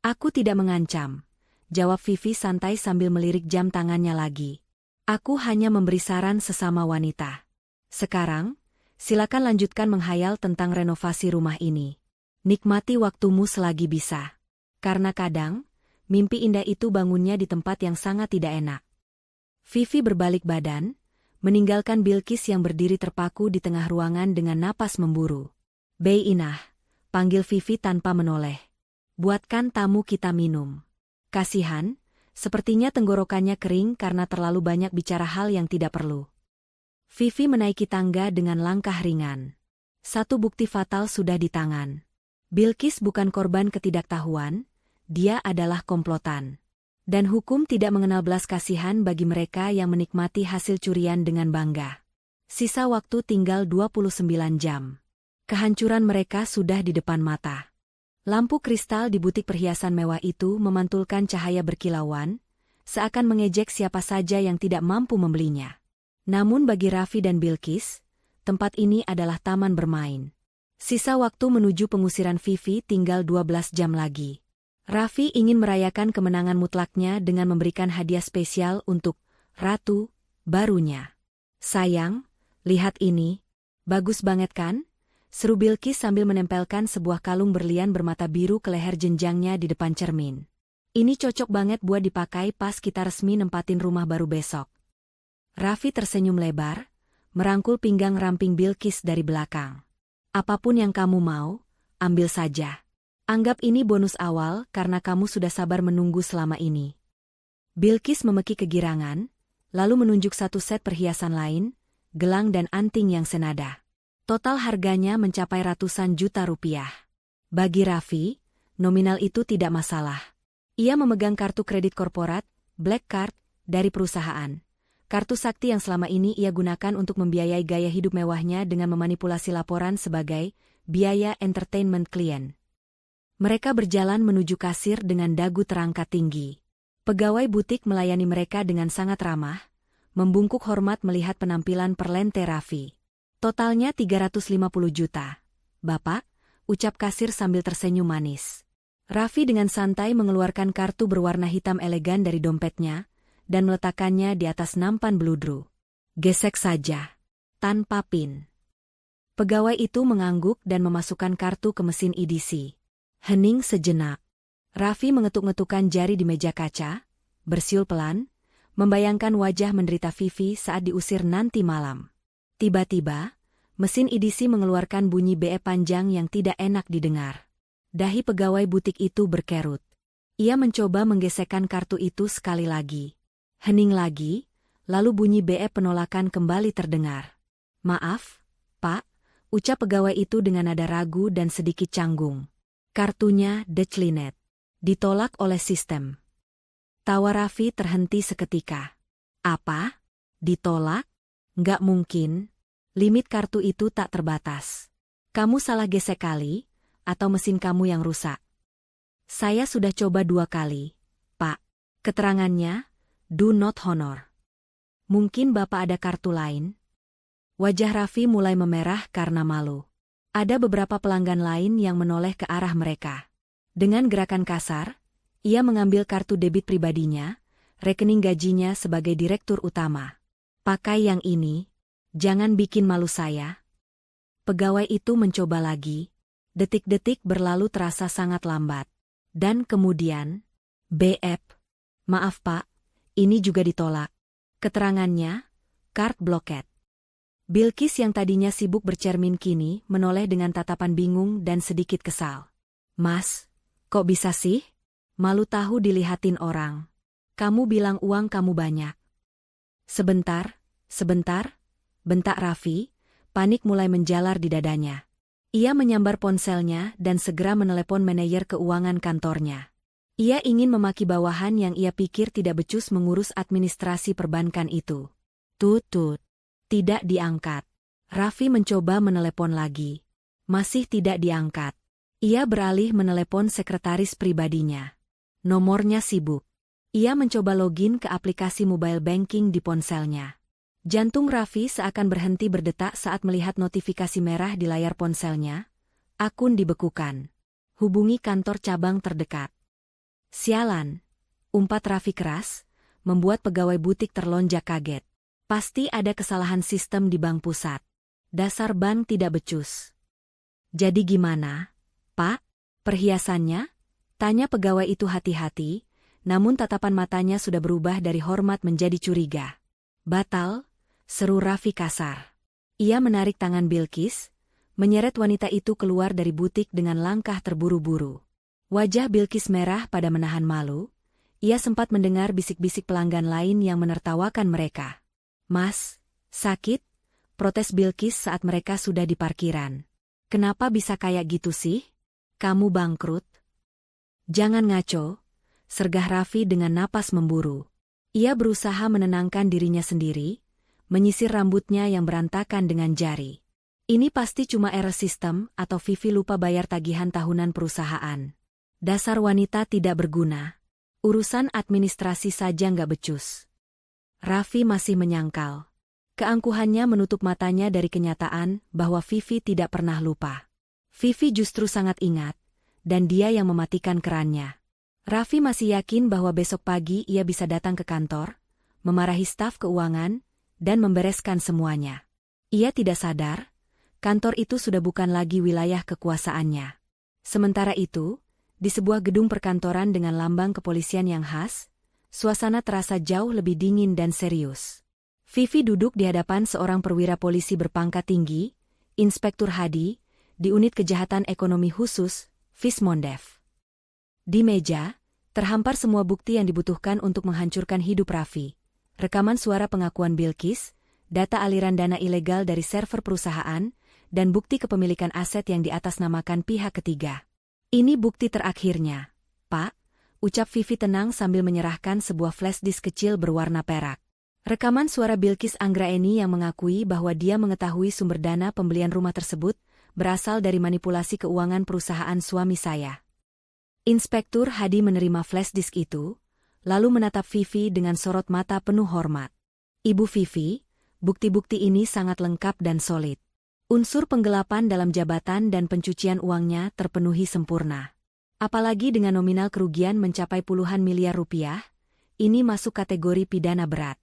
Aku tidak mengancam, jawab Vivi santai sambil melirik jam tangannya lagi. Aku hanya memberi saran sesama wanita. Sekarang, silakan lanjutkan menghayal tentang renovasi rumah ini. Nikmati waktumu selagi bisa. Karena kadang, mimpi indah itu bangunnya di tempat yang sangat tidak enak. Vivi berbalik badan, meninggalkan Bilqis yang berdiri terpaku di tengah ruangan dengan napas memburu. Bei Inah, panggil Vivi tanpa menoleh. Buatkan tamu kita minum. Kasihan, sepertinya tenggorokannya kering karena terlalu banyak bicara hal yang tidak perlu. Vivi menaiki tangga dengan langkah ringan. Satu bukti fatal sudah di tangan. Bilqis bukan korban ketidaktahuan, dia adalah komplotan. Dan hukum tidak mengenal belas kasihan bagi mereka yang menikmati hasil curian dengan bangga. Sisa waktu tinggal 29 jam. Kehancuran mereka sudah di depan mata. Lampu kristal di butik perhiasan mewah itu memantulkan cahaya berkilauan, seakan mengejek siapa saja yang tidak mampu membelinya. Namun bagi Raffi dan Bilqis, tempat ini adalah taman bermain. Sisa waktu menuju pengusiran Vivi tinggal 12 jam lagi. Raffi ingin merayakan kemenangan mutlaknya dengan memberikan hadiah spesial untuk ratu barunya. Sayang, lihat ini. Bagus banget kan? Seru Bilqis sambil menempelkan sebuah kalung berlian bermata biru ke leher jenjangnya di depan cermin. Ini cocok banget buat dipakai pas kita resmi nempatin rumah baru besok. Raffi tersenyum lebar, merangkul pinggang ramping Bilqis dari belakang. Apapun yang kamu mau, ambil saja. Anggap ini bonus awal karena kamu sudah sabar menunggu selama ini. Bilqis memeki kegirangan, lalu menunjuk satu set perhiasan lain, gelang dan anting yang senada. Total harganya mencapai ratusan juta rupiah. Bagi Raffi, nominal itu tidak masalah. Ia memegang kartu kredit korporat, Black Card, dari perusahaan. Kartu sakti yang selama ini ia gunakan untuk membiayai gaya hidup mewahnya dengan memanipulasi laporan sebagai biaya entertainment klien. Mereka berjalan menuju kasir dengan dagu terangkat tinggi. Pegawai butik melayani mereka dengan sangat ramah, membungkuk hormat melihat penampilan perlente Raffi. Totalnya 350 juta. Bapak, ucap kasir sambil tersenyum manis. Raffi dengan santai mengeluarkan kartu berwarna hitam elegan dari dompetnya dan meletakkannya di atas nampan beludru. Gesek saja. Tanpa PIN. Pegawai itu mengangguk dan memasukkan kartu ke mesin EDC. Hening sejenak. Raffi mengetuk-ngetukkan jari di meja kaca, bersiul pelan, membayangkan wajah menderita Vivi saat diusir nanti malam. Tiba-tiba, mesin EDC mengeluarkan bunyi BE panjang yang tidak enak didengar. Dahi pegawai butik itu berkerut. Ia mencoba menggesekkan kartu itu sekali lagi. Hening lagi, lalu bunyi BE penolakan kembali terdengar. Maaf, Pak, ucap pegawai itu dengan nada ragu dan sedikit canggung. Kartunya declined. Ditolak oleh sistem. Tawa Raffi terhenti seketika. Apa? Ditolak? Nggak mungkin. Limit kartu itu tak terbatas. Kamu salah gesek kali, atau mesin kamu yang rusak? Saya sudah coba 2 kali, Pak. Keterangannya, do not honor. Mungkin Bapak ada kartu lain? Wajah Raffi mulai memerah karena malu. Ada beberapa pelanggan lain yang menoleh ke arah mereka. Dengan gerakan kasar, ia mengambil kartu debit pribadinya, rekening gajinya sebagai direktur utama. Pakai yang ini, jangan bikin malu saya. Pegawai itu mencoba lagi. Detik-detik berlalu terasa sangat lambat. Dan kemudian, BF. Maaf Pak, ini juga ditolak. Keterangannya, card blocked. Bilqis yang tadinya sibuk bercermin kini menoleh dengan tatapan bingung dan sedikit kesal. Mas, kok bisa sih? Malu tahu dilihatin orang. Kamu bilang uang kamu banyak. Sebentar, bentak Raffi, panik mulai menjalar di dadanya. Ia menyambar ponselnya dan segera menelepon manajer keuangan kantornya. Ia ingin memaki bawahan yang ia pikir tidak becus mengurus administrasi perbankan itu. Tut. Tidak diangkat. Raffi mencoba menelepon lagi. Masih tidak diangkat. Ia beralih menelepon sekretaris pribadinya. Nomornya sibuk. Ia mencoba login ke aplikasi mobile banking di ponselnya. Jantung Raffi seakan berhenti berdetak saat melihat notifikasi merah di layar ponselnya. Akun dibekukan. Hubungi kantor cabang terdekat. Sialan, umpat Raffi keras, membuat pegawai butik terlonjak kaget. Pasti ada kesalahan sistem di bank pusat. Dasar bank tidak becus. Jadi gimana, Pak? Perhiasannya? Tanya pegawai itu hati-hati, namun tatapan matanya sudah berubah dari hormat menjadi curiga. Batal, seru Raffi kasar. Ia menarik tangan Bilqis, menyeret wanita itu keluar dari butik dengan langkah terburu-buru. Wajah Bilqis merah pada menahan malu. Ia sempat mendengar bisik-bisik pelanggan lain yang menertawakan mereka. Mas, sakit? Protes Bilqis saat mereka sudah di parkiran. Kenapa bisa kayak gitu sih? Kamu bangkrut? Jangan ngaco, sergah Raffi dengan napas memburu. Ia berusaha menenangkan dirinya sendiri, menyisir rambutnya yang berantakan dengan jari. Ini pasti cuma error sistem atau Vivi lupa bayar tagihan tahunan perusahaan. Dasar wanita tidak berguna. Urusan administrasi saja nggak becus. Raffi masih menyangkal. Keangkuhannya menutup matanya dari kenyataan bahwa Vivi tidak pernah lupa. Vivi justru sangat ingat, dan dia yang mematikan kerannya. Raffi masih yakin bahwa besok pagi ia bisa datang ke kantor, memarahi staf keuangan, dan membereskan semuanya. Ia tidak sadar, kantor itu sudah bukan lagi wilayah kekuasaannya. Sementara itu, Di sebuah gedung perkantoran dengan lambang kepolisian yang khas, suasana terasa jauh lebih dingin dan serius. Vivi duduk di hadapan seorang perwira polisi berpangkat tinggi, Inspektur Hadi, di unit kejahatan ekonomi khusus, Vismondev. Di meja, terhampar semua bukti yang dibutuhkan untuk menghancurkan hidup Raffi. Rekaman suara pengakuan Bilqis, data aliran dana ilegal dari server perusahaan, dan bukti kepemilikan aset yang diatasnamakan pihak ketiga. Ini bukti terakhirnya, Pak, ucap Vivi tenang sambil menyerahkan sebuah flash disk kecil berwarna perak. Rekaman suara Bilqis Anggraeni yang mengakui bahwa dia mengetahui sumber dana pembelian rumah tersebut berasal dari manipulasi keuangan perusahaan suami saya. Inspektur Hadi menerima flash disk itu, lalu menatap Vivi dengan sorot mata penuh hormat. Ibu Vivi, bukti-bukti ini sangat lengkap dan solid. Unsur penggelapan dalam jabatan dan pencucian uangnya terpenuhi sempurna. Apalagi dengan nominal kerugian mencapai puluhan miliar rupiah, ini masuk kategori pidana berat.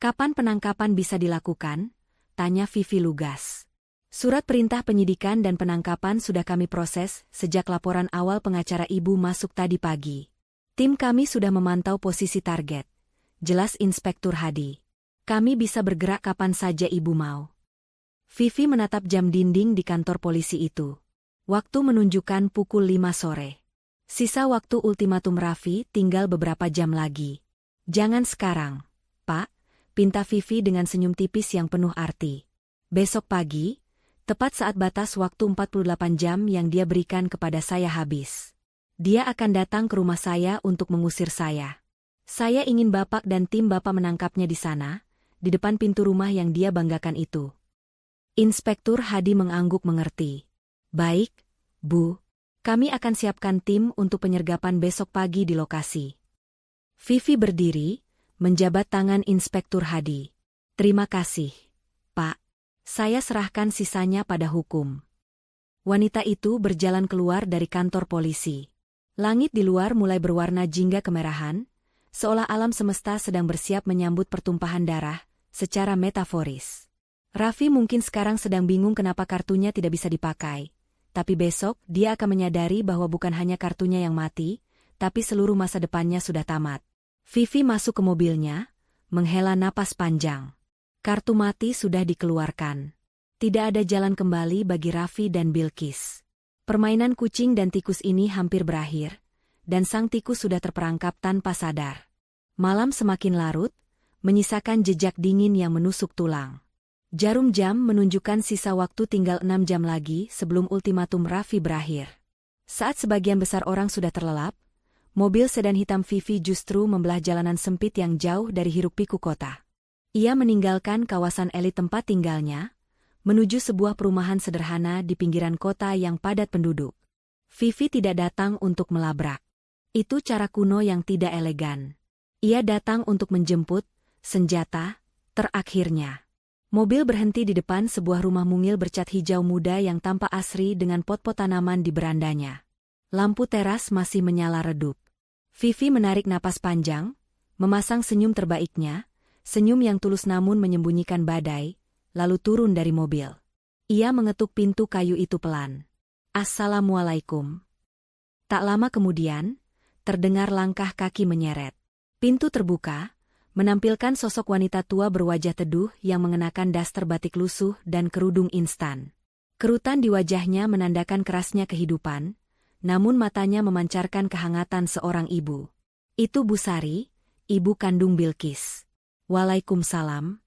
Kapan penangkapan bisa dilakukan? Tanya Vivi lugas. Surat perintah penyidikan dan penangkapan sudah kami proses sejak laporan awal pengacara ibu masuk tadi pagi. Tim kami sudah memantau posisi target. Jelas Inspektur Hadi. Kami bisa bergerak kapan saja ibu mau. Vivi menatap jam dinding di kantor polisi itu. Waktu menunjukkan pukul 5 sore. Sisa waktu ultimatum Raffi tinggal beberapa jam lagi. Jangan sekarang, Pak, pinta Vivi dengan senyum tipis yang penuh arti. Besok pagi, tepat saat batas waktu 48 jam yang dia berikan kepada saya habis. Dia akan datang ke rumah saya untuk mengusir saya. Saya ingin Bapak dan tim Bapak menangkapnya di sana, di depan pintu rumah yang dia banggakan itu. Inspektur Hadi mengangguk mengerti. Baik, Bu. Kami akan siapkan tim untuk penyergapan besok pagi di lokasi. Vivi berdiri, menjabat tangan Inspektur Hadi. Terima kasih, Pak. Saya serahkan sisanya pada hukum. Wanita itu berjalan keluar dari kantor polisi. Langit di luar mulai berwarna jingga kemerahan, seolah alam semesta sedang bersiap menyambut pertumpahan darah, secara metaforis. Raffi mungkin sekarang sedang bingung kenapa kartunya tidak bisa dipakai, tapi besok dia akan menyadari bahwa bukan hanya kartunya yang mati, tapi seluruh masa depannya sudah tamat. Vivi masuk ke mobilnya, menghela napas panjang. Kartu mati sudah dikeluarkan. Tidak ada jalan kembali bagi Raffi dan Bilqis. Permainan kucing dan tikus ini hampir berakhir, dan sang tikus sudah terperangkap tanpa sadar. Malam semakin larut, menyisakan jejak dingin yang menusuk tulang. Jarum jam menunjukkan sisa waktu tinggal 6 jam lagi sebelum ultimatum Raffi berakhir. Saat sebagian besar orang sudah terlelap, mobil sedan hitam Vivi justru membelah jalanan sempit yang jauh dari hiruk-pikuk kota. Ia meninggalkan kawasan elit tempat tinggalnya, menuju sebuah perumahan sederhana di pinggiran kota yang padat penduduk. Vivi tidak datang untuk melabrak. Itu cara kuno yang tidak elegan. Ia datang untuk menjemput, senjata, terakhirnya. Mobil berhenti di depan sebuah rumah mungil bercat hijau muda yang tampak asri dengan pot-pot tanaman di berandanya. Lampu teras masih menyala redup. Vivi menarik napas panjang, memasang senyum terbaiknya, senyum yang tulus namun menyembunyikan badai, lalu turun dari mobil. Ia mengetuk pintu kayu itu pelan. Assalamualaikum. Tak lama kemudian, terdengar langkah kaki menyeret. Pintu terbuka, menampilkan sosok wanita tua berwajah teduh yang mengenakan daster batik lusuh dan kerudung instan. Kerutan di wajahnya menandakan kerasnya kehidupan, namun matanya memancarkan kehangatan seorang ibu. Itu Busari, ibu kandung Bilqis. Waalaikumsalam.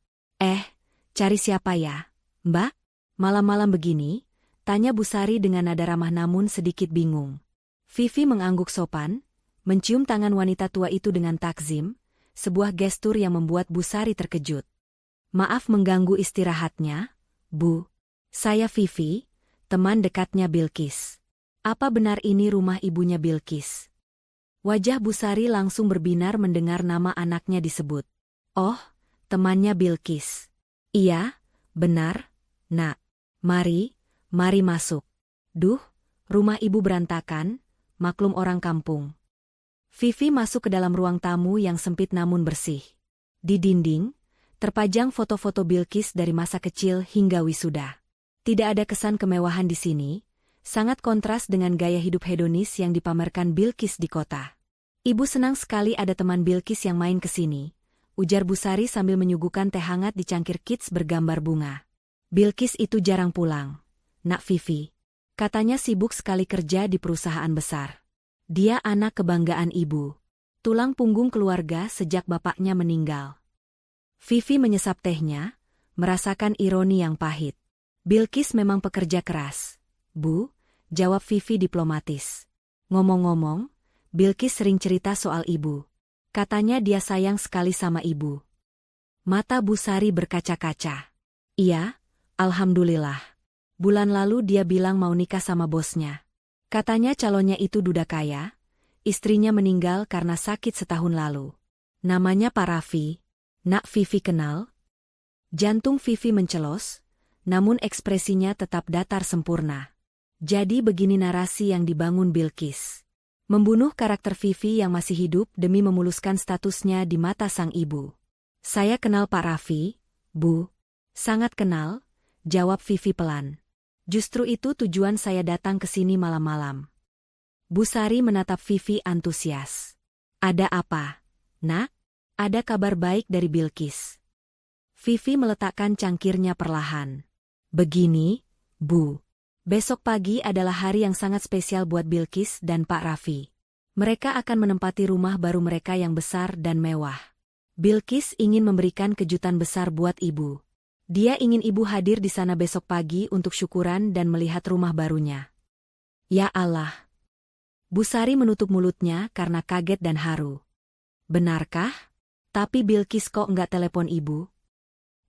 Cari siapa ya, Mbak? Malam-malam begini, tanya Busari dengan nada ramah namun sedikit bingung. Vivi mengangguk sopan, mencium tangan wanita tua itu dengan takzim, sebuah gestur yang membuat Busari terkejut. Maaf mengganggu istirahatnya, Bu. Saya Vivi, teman dekatnya Bilqis. Apa benar ini rumah ibunya Bilqis? Wajah Busari langsung berbinar mendengar nama anaknya disebut. Oh, temannya Bilqis. Iya, benar, Nak. Mari masuk. Duh, rumah ibu berantakan, maklum orang kampung. Vivi masuk ke dalam ruang tamu yang sempit namun bersih. Di dinding, terpajang foto-foto Bilqis dari masa kecil hingga wisuda. Tidak ada kesan kemewahan di sini, Sangat kontras dengan gaya hidup hedonis yang dipamerkan Bilqis di kota. Ibu senang sekali ada teman Bilqis yang main ke sini, ujar Busari sambil menyuguhkan teh hangat di cangkir kits bergambar bunga. Bilqis itu jarang pulang, Nak Vivi. Katanya sibuk sekali kerja di perusahaan besar. Dia anak kebanggaan ibu. Tulang punggung keluarga sejak bapaknya meninggal. Vivi menyesap tehnya, merasakan ironi yang pahit. Bilqis memang pekerja keras, Bu, jawab Vivi diplomatis. Ngomong-ngomong, Bilqis sering cerita soal ibu. Katanya dia sayang sekali sama ibu. Mata Busari berkaca-kaca. Iya, alhamdulillah. Bulan lalu dia bilang mau nikah sama bosnya. Katanya calonnya itu duda kaya, istrinya meninggal karena sakit setahun lalu. Namanya Pak Raffi. Nak Vivi kenal? Jantung Vivi mencelos, namun ekspresinya tetap datar sempurna. Jadi begini narasi yang dibangun Bilqis. Membunuh karakter Vivi yang masih hidup demi memuluskan statusnya di mata sang ibu. Saya kenal Pak Raffi, Bu. Sangat kenal, jawab Vivi pelan. Justru itu tujuan saya datang ke sini malam-malam. Busari menatap Vivi antusias. Ada apa, Nak? Ada kabar baik dari Bilqis. Vivi meletakkan cangkirnya perlahan. Begini, Bu. Besok pagi adalah hari yang sangat spesial buat Bilqis dan Pak Raffi. Mereka akan menempati rumah baru mereka yang besar dan mewah. Bilqis ingin memberikan kejutan besar buat ibu. Dia ingin ibu hadir di sana besok pagi untuk syukuran dan melihat rumah barunya. Ya Allah. Busari menutup mulutnya karena kaget dan haru. Benarkah? Tapi Bilqis kok nggak telepon ibu?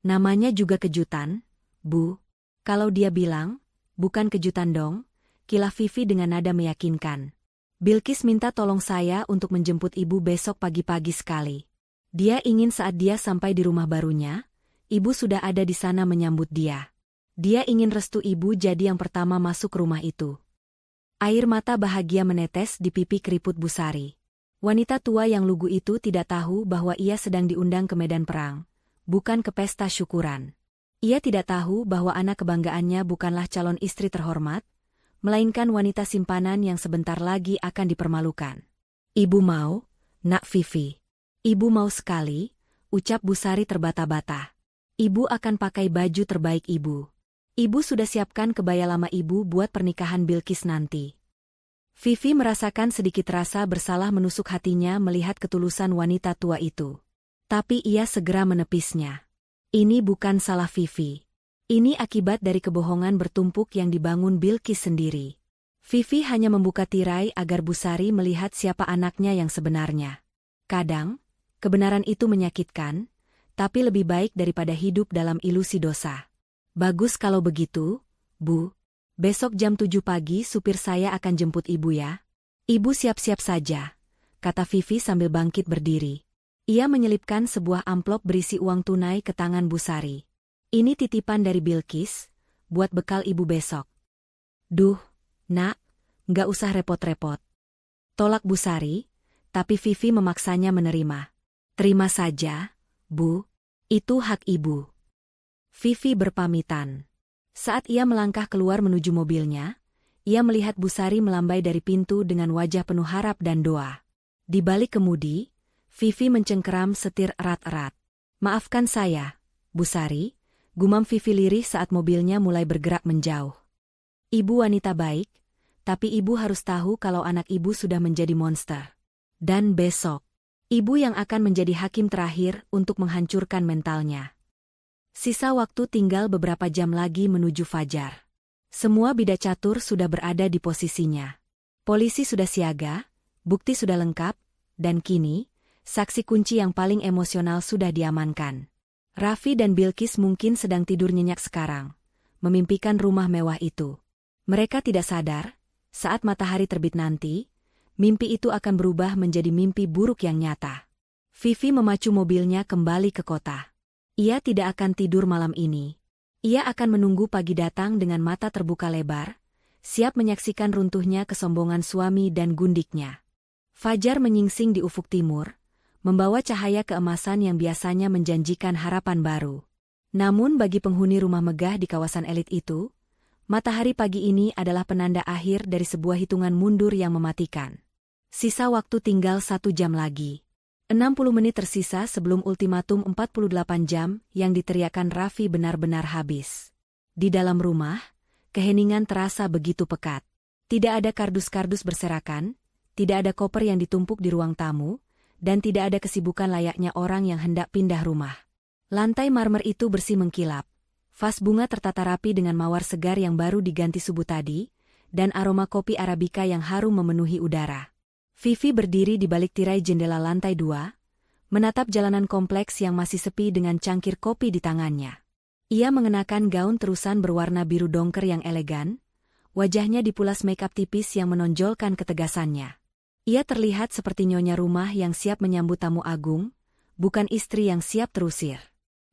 Namanya juga kejutan, Bu. Kalau dia bilang, bukan kejutan dong, kilah Vivi dengan nada meyakinkan. Bilqis minta tolong saya untuk menjemput ibu besok pagi-pagi sekali. Dia ingin saat dia sampai di rumah barunya, ibu sudah ada di sana menyambut dia. Dia ingin restu ibu jadi yang pertama masuk rumah itu. Air mata bahagia menetes di pipi keriput Busari. Wanita tua yang lugu itu tidak tahu bahwa ia sedang diundang ke medan perang, bukan ke pesta syukuran. Ia tidak tahu bahwa anak kebanggaannya bukanlah calon istri terhormat, melainkan wanita simpanan yang sebentar lagi akan dipermalukan. Ibu mau, Nak Vivi. Ibu mau sekali, ucap Busari terbata-bata. Ibu akan pakai baju terbaik ibu. Ibu sudah siapkan kebaya lama ibu buat pernikahan Bilqis nanti. Vivi merasakan sedikit rasa bersalah menusuk hatinya melihat ketulusan wanita tua itu. Tapi ia segera menepisnya. Ini bukan salah Vivi. Ini akibat dari kebohongan bertumpuk yang dibangun Bilqis sendiri. Vivi hanya membuka tirai agar Busari melihat siapa anaknya yang sebenarnya. Kadang, kebenaran itu menyakitkan, tapi lebih baik daripada hidup dalam ilusi dosa. Bagus kalau begitu, Bu. Besok jam 7 pagi supir saya akan jemput ibu ya. Ibu siap-siap saja, kata Vivi sambil bangkit berdiri. Ia menyelipkan sebuah amplop berisi uang tunai ke tangan Busari. Ini titipan dari Bilqis, buat bekal ibu besok. Duh, Nak, nggak usah repot-repot. Tolak Busari, tapi Vivi memaksanya menerima. Terima saja, Bu. Itu hak ibu. Vivi berpamitan. Saat ia melangkah keluar menuju mobilnya, ia melihat Busari melambai dari pintu dengan wajah penuh harap dan doa. Di balik kemudi, Vivi mencengkeram setir erat-erat. Maafkan saya, Busari, gumam Vivi lirih saat mobilnya mulai bergerak menjauh. Ibu wanita baik, tapi ibu harus tahu kalau anak ibu sudah menjadi monster. Dan besok, ibu yang akan menjadi hakim terakhir untuk menghancurkan mentalnya. Sisa waktu tinggal beberapa jam lagi menuju fajar. Semua bidak catur sudah berada di posisinya. Polisi sudah siaga, bukti sudah lengkap, dan kini, saksi kunci yang paling emosional sudah diamankan. Raffi dan Bilqis mungkin sedang tidur nyenyak sekarang, memimpikan rumah mewah itu. Mereka tidak sadar, saat matahari terbit nanti, mimpi itu akan berubah menjadi mimpi buruk yang nyata. Vivi memacu mobilnya kembali ke kota. Ia tidak akan tidur malam ini. Ia akan menunggu pagi datang dengan mata terbuka lebar, siap menyaksikan runtuhnya kesombongan suami dan gundiknya. Fajar menyingsing di ufuk timur, membawa cahaya keemasan yang biasanya menjanjikan harapan baru. Namun bagi penghuni rumah megah di kawasan elit itu, Matahari pagi ini adalah penanda akhir dari sebuah hitungan mundur yang mematikan. Sisa waktu tinggal 1 jam lagi. 60 menit tersisa sebelum ultimatum 48 jam yang diteriakkan Raffi benar-benar habis. Di dalam rumah, keheningan terasa begitu pekat. Tidak ada kardus-kardus berserakan, tidak ada koper yang ditumpuk di ruang tamu, dan tidak ada kesibukan layaknya orang yang hendak pindah rumah. Lantai marmer itu bersih mengkilap. Vas bunga tertata rapi dengan mawar segar yang baru diganti subuh tadi, dan aroma kopi Arabica yang harum memenuhi udara. Vivi berdiri di balik tirai jendela lantai 2, menatap jalanan kompleks yang masih sepi dengan cangkir kopi di tangannya. Ia mengenakan gaun terusan berwarna biru dongker yang elegan, wajahnya dipulas make-up tipis yang menonjolkan ketegasannya. Ia terlihat seperti nyonya rumah yang siap menyambut tamu agung, bukan istri yang siap terusir.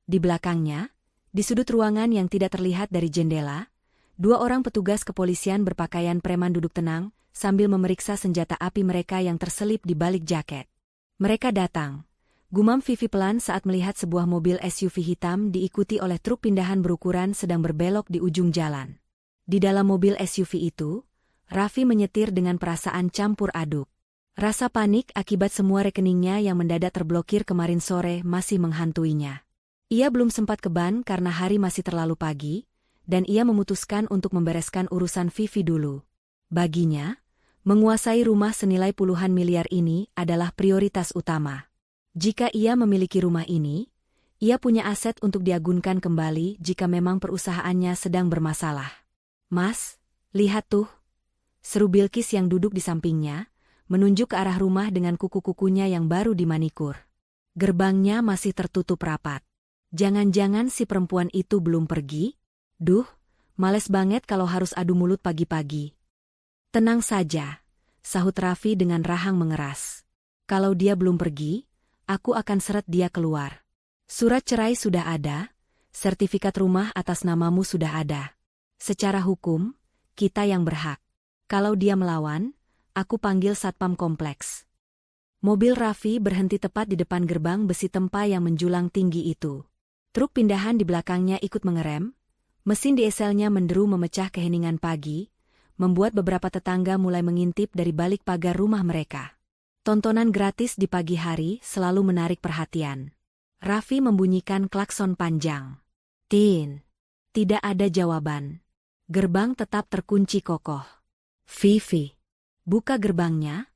Di belakangnya, di sudut ruangan yang tidak terlihat dari jendela, 2 orang petugas kepolisian berpakaian preman duduk tenang, sambil memeriksa senjata api mereka yang terselip di balik jaket. Mereka datang. Gumam Vivi pelan saat melihat sebuah mobil SUV hitam diikuti oleh truk pindahan berukuran sedang berbelok di ujung jalan. Di dalam mobil SUV itu, Raffi menyetir dengan perasaan campur aduk. Rasa panik akibat semua rekeningnya yang mendadak terblokir kemarin sore masih menghantuinya. Ia belum sempat ke ban karena hari masih terlalu pagi, dan ia memutuskan untuk membereskan urusan Vivi dulu. Baginya, menguasai rumah senilai puluhan miliar ini adalah prioritas utama. Jika ia memiliki rumah ini, ia punya aset untuk diagunkan kembali jika memang perusahaannya sedang bermasalah. "Mas, lihat tuh," seru Bilkis yang duduk di sampingnya, menunjuk ke arah rumah dengan kuku-kukunya yang baru dimanikur. Gerbangnya masih tertutup rapat. Jangan-jangan si perempuan itu belum pergi? Duh, males banget kalau harus adu mulut pagi-pagi. "Tenang saja," sahut Raffi dengan rahang mengeras. "Kalau dia belum pergi, aku akan seret dia keluar. Surat cerai sudah ada, sertifikat rumah atas namamu sudah ada. Secara hukum, kita yang berhak. Kalau dia melawan, aku panggil satpam kompleks." Mobil Raffi berhenti tepat di depan gerbang besi tempa yang menjulang tinggi itu. Truk pindahan di belakangnya ikut mengerem, mesin dieselnya menderu memecah keheningan pagi, membuat beberapa tetangga mulai mengintip dari balik pagar rumah mereka. Tontonan gratis di pagi hari selalu menarik perhatian. Raffi membunyikan klakson panjang. Tin. Tidak ada jawaban. Gerbang tetap terkunci kokoh. "Vivi, buka gerbangnya,"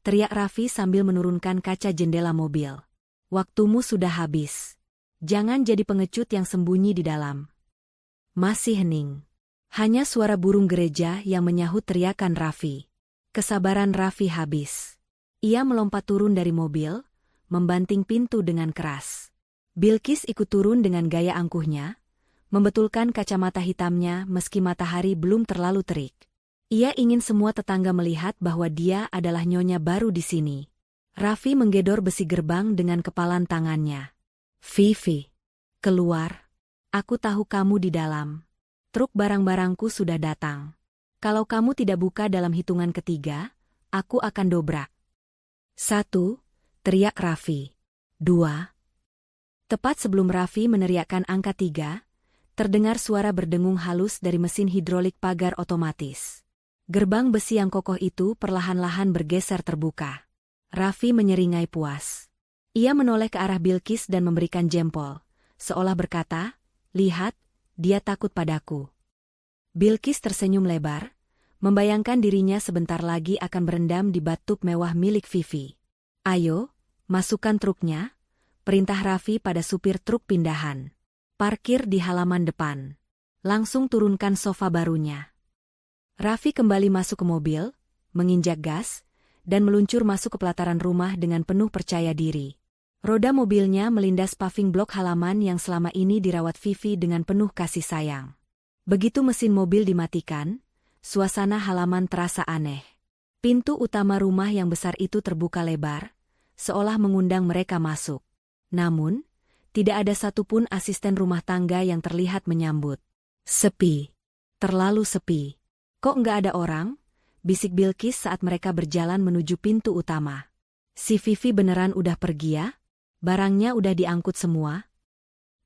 teriak Raffi sambil menurunkan kaca jendela mobil. "Waktumu sudah habis. Jangan jadi pengecut yang sembunyi di dalam." Masih hening. Hanya suara burung gereja yang menyahut teriakan Raffi. Kesabaran Raffi habis. Ia melompat turun dari mobil, membanting pintu dengan keras. Bilkis ikut turun dengan gaya angkuhnya, membetulkan kacamata hitamnya meski matahari belum terlalu terik. Ia ingin semua tetangga melihat bahwa dia adalah nyonya baru di sini. Raffi menggedor besi gerbang dengan kepalan tangannya. "Vivi, keluar. Aku tahu kamu di dalam. Truk barang-barangku sudah datang. Kalau kamu tidak buka dalam hitungan ketiga, aku akan dobrak." 1, teriak Raffi. 2. Tepat sebelum Raffi meneriakkan angka 3, terdengar suara berdengung halus dari mesin hidrolik pagar otomatis. Gerbang besi yang kokoh itu perlahan-lahan bergeser terbuka. Raffi menyeringai puas. Ia menoleh ke arah Bilkis dan memberikan jempol, seolah berkata, "Lihat, dia takut padaku." Bilkis tersenyum lebar, membayangkan dirinya sebentar lagi akan berendam di bathtub mewah milik Vivi. "Ayo, masukkan truknya," perintah Raffi pada supir truk pindahan. "Parkir di halaman depan. Langsung turunkan sofa barunya." Raffi kembali masuk ke mobil, menginjak gas, dan meluncur masuk ke pelataran rumah dengan penuh percaya diri. Roda mobilnya melindas paving blok halaman yang selama ini dirawat Vivi dengan penuh kasih sayang. Begitu mesin mobil dimatikan, suasana halaman terasa aneh. Pintu utama rumah yang besar itu terbuka lebar, seolah mengundang mereka masuk. Namun, tidak ada satupun asisten rumah tangga yang terlihat menyambut. Sepi. Terlalu sepi. "Kok nggak ada orang?" bisik Bilkis saat mereka berjalan menuju pintu utama. "Si Vivi beneran udah pergi ya? Barangnya udah diangkut semua?"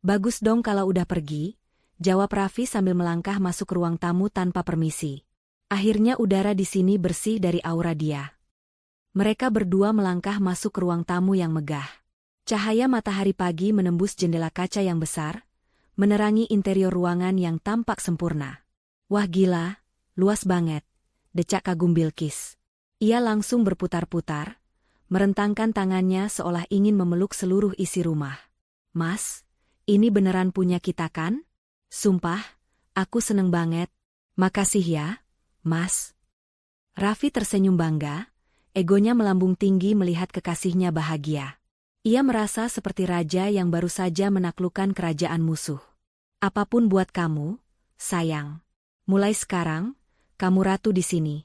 "Bagus dong kalau udah pergi, Jawab Raffi sambil melangkah masuk ke ruang tamu tanpa permisi. Akhirnya udara di sini bersih dari aura dia. Mereka berdua melangkah masuk ke ruang tamu yang megah. Cahaya matahari pagi menembus jendela kaca yang besar, menerangi interior ruangan yang tampak sempurna. Wah gila, luas banget, decak kagum Bilqis. Ia langsung berputar-putar, merentangkan tangannya seolah ingin memeluk seluruh isi rumah. Mas, ini beneran punya kita kan? Sumpah, aku seneng banget. Makasih ya, Mas. Raffi tersenyum bangga, egonya melambung tinggi melihat kekasihnya bahagia. Ia merasa seperti raja yang baru saja menaklukkan kerajaan musuh. Apapun buat kamu, sayang. Mulai sekarang, kamu ratu di sini.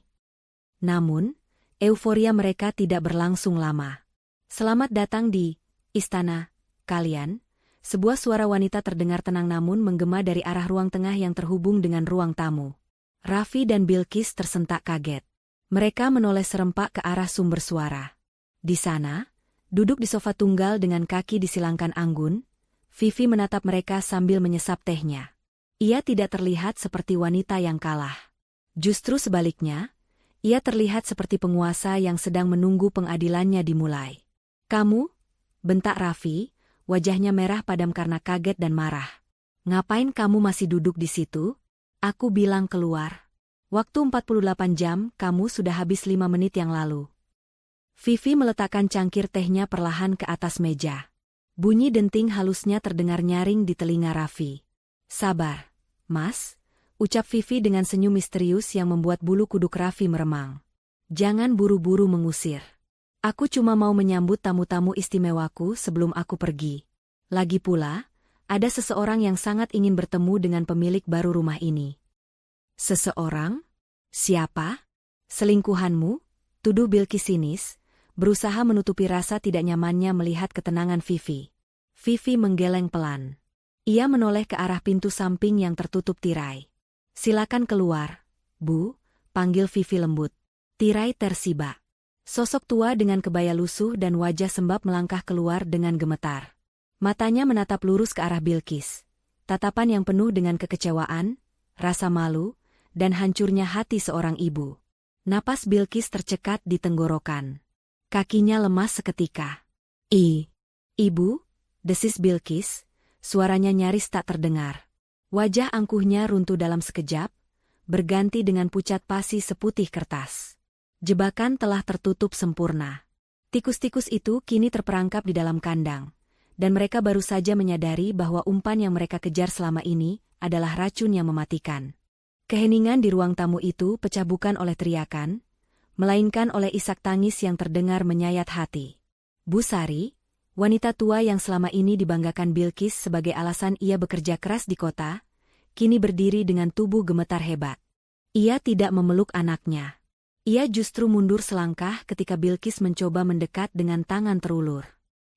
Namun, euforia mereka tidak berlangsung lama. Selamat datang di istana kalian. Sebuah suara wanita terdengar tenang namun menggema dari arah ruang tengah yang terhubung dengan ruang tamu. Raffi dan Bilqis tersentak kaget. Mereka menoleh serempak ke arah sumber suara. Di sana, duduk di sofa tunggal dengan kaki disilangkan anggun, Vivi menatap mereka sambil menyesap tehnya. Ia tidak terlihat seperti wanita yang kalah. Justru sebaliknya, ia terlihat seperti penguasa yang sedang menunggu pengadilannya dimulai. Kamu? Bentak Raffi, wajahnya merah padam karena kaget dan marah. Ngapain kamu masih duduk di situ? Aku bilang keluar. Waktu 48 jam, kamu sudah habis 5 menit yang lalu. Vivi meletakkan cangkir tehnya perlahan ke atas meja. Bunyi denting halusnya terdengar nyaring di telinga Raffi. Sabar, Mas. Ucap Vivi dengan senyum misterius yang membuat bulu kuduk Raffi meremang. Jangan buru-buru mengusir. Aku cuma mau menyambut tamu-tamu istimewaku sebelum aku pergi. Lagi pula, ada seseorang yang sangat ingin bertemu dengan pemilik baru rumah ini. Seseorang? Siapa? Selingkuhanmu? Tuduh Bilqis sinis, berusaha menutupi rasa tidak nyamannya melihat ketenangan Vivi. Vivi menggeleng pelan. Ia menoleh ke arah pintu samping yang tertutup tirai. Silakan keluar, Bu, panggil Vivi lembut. Tirai tersiba. Sosok tua dengan kebaya lusuh dan wajah sembab melangkah keluar dengan gemetar. Matanya menatap lurus ke arah Bilqis. Tatapan yang penuh dengan kekecewaan, rasa malu, dan hancurnya hati seorang ibu. Napas Bilqis tercekat di tenggorokan. Kakinya lemas seketika. Ibu, desis Bilqis, suaranya nyaris tak terdengar. Wajah angkuhnya runtuh dalam sekejap, berganti dengan pucat pasi seputih kertas. Jebakan telah tertutup sempurna. Tikus-tikus itu kini terperangkap di dalam kandang, dan mereka baru saja menyadari bahwa umpan yang mereka kejar selama ini adalah racun yang mematikan. Keheningan di ruang tamu itu pecah bukan oleh teriakan, melainkan oleh isak tangis yang terdengar menyayat hati. Bu Sari, wanita tua yang selama ini dibanggakan Bilqis sebagai alasan ia bekerja keras di kota, kini berdiri dengan tubuh gemetar hebat. Ia tidak memeluk anaknya. Ia justru mundur selangkah ketika Bilqis mencoba mendekat dengan tangan terulur.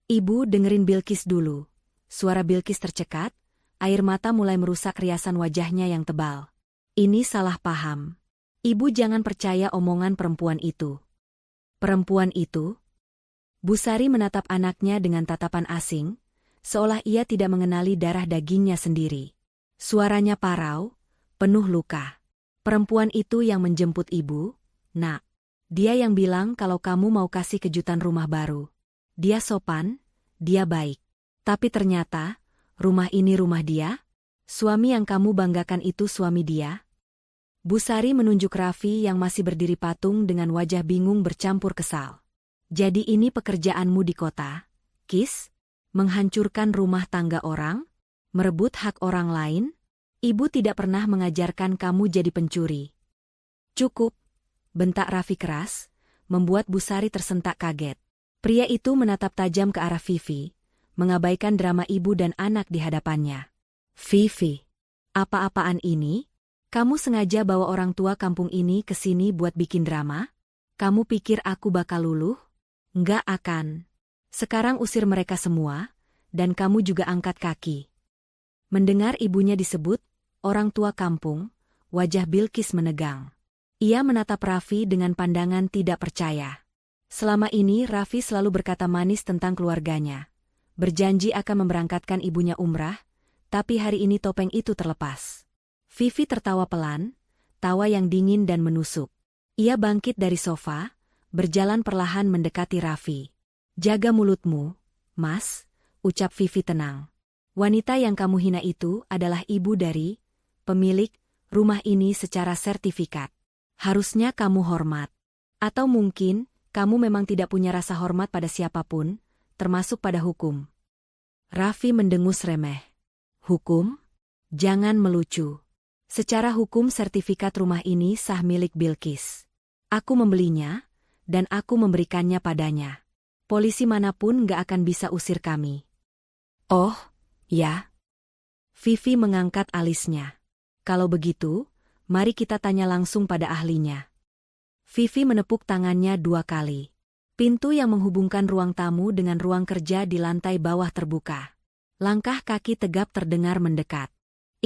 Ibu, dengerin Bilqis dulu. Suara Bilqis tercekat, air mata mulai merusak riasan wajahnya yang tebal. Ini salah paham. Ibu jangan percaya omongan perempuan itu. Perempuan itu? Bu Sari menatap anaknya dengan tatapan asing, seolah ia tidak mengenali darah dagingnya sendiri. Suaranya parau, penuh luka. Perempuan itu yang menjemput ibu, Nak. Dia yang bilang kalau kamu mau kasih kejutan rumah baru. Dia sopan, dia baik. Tapi ternyata, rumah ini rumah dia? Suami yang kamu banggakan itu suami dia? Bu Sari menunjuk Raffi yang masih berdiri patung dengan wajah bingung bercampur kesal. Jadi ini pekerjaanmu di kota, Kis? Menghancurkan rumah tangga orang? Merebut hak orang lain? Ibu tidak pernah mengajarkan kamu jadi pencuri. Cukup, bentak Raffi keras, membuat Bu Sari tersentak kaget. Pria itu menatap tajam ke arah Vivi, mengabaikan drama ibu dan anak di hadapannya. Vivi, apa-apaan ini? Kamu sengaja bawa orang tua kampung ini ke sini buat bikin drama? Kamu pikir aku bakal luluh? Nggak akan. Sekarang usir mereka semua, dan kamu juga angkat kaki. Mendengar ibunya disebut orang tua kampung, wajah Bilqis menegang. Ia menatap Raffi dengan pandangan tidak percaya. Selama ini Raffi selalu berkata manis tentang keluarganya. Berjanji akan memberangkatkan ibunya umrah, Tapi hari ini topeng itu terlepas. Vivi tertawa pelan, tawa yang dingin dan menusuk. Ia bangkit dari sofa, berjalan perlahan mendekati Raffi. Jaga mulutmu, Mas, ucap Vivi tenang. Wanita yang kamu hina itu adalah ibu dari pemilik rumah ini secara sertifikat. Harusnya kamu hormat. Atau mungkin, kamu memang tidak punya rasa hormat pada siapapun, termasuk pada hukum. Raffi mendengus remeh. Hukum? Jangan melucu. Secara hukum sertifikat rumah ini sah milik Bilqis. Aku membelinya, dan aku memberikannya padanya. Polisi manapun gak akan bisa usir kami. Oh, ya. Vivi mengangkat alisnya. Kalau begitu, mari kita tanya langsung pada ahlinya. Vivi menepuk tangannya 2 kali. Pintu yang menghubungkan ruang tamu dengan ruang kerja di lantai bawah terbuka. Langkah kaki tegap terdengar mendekat.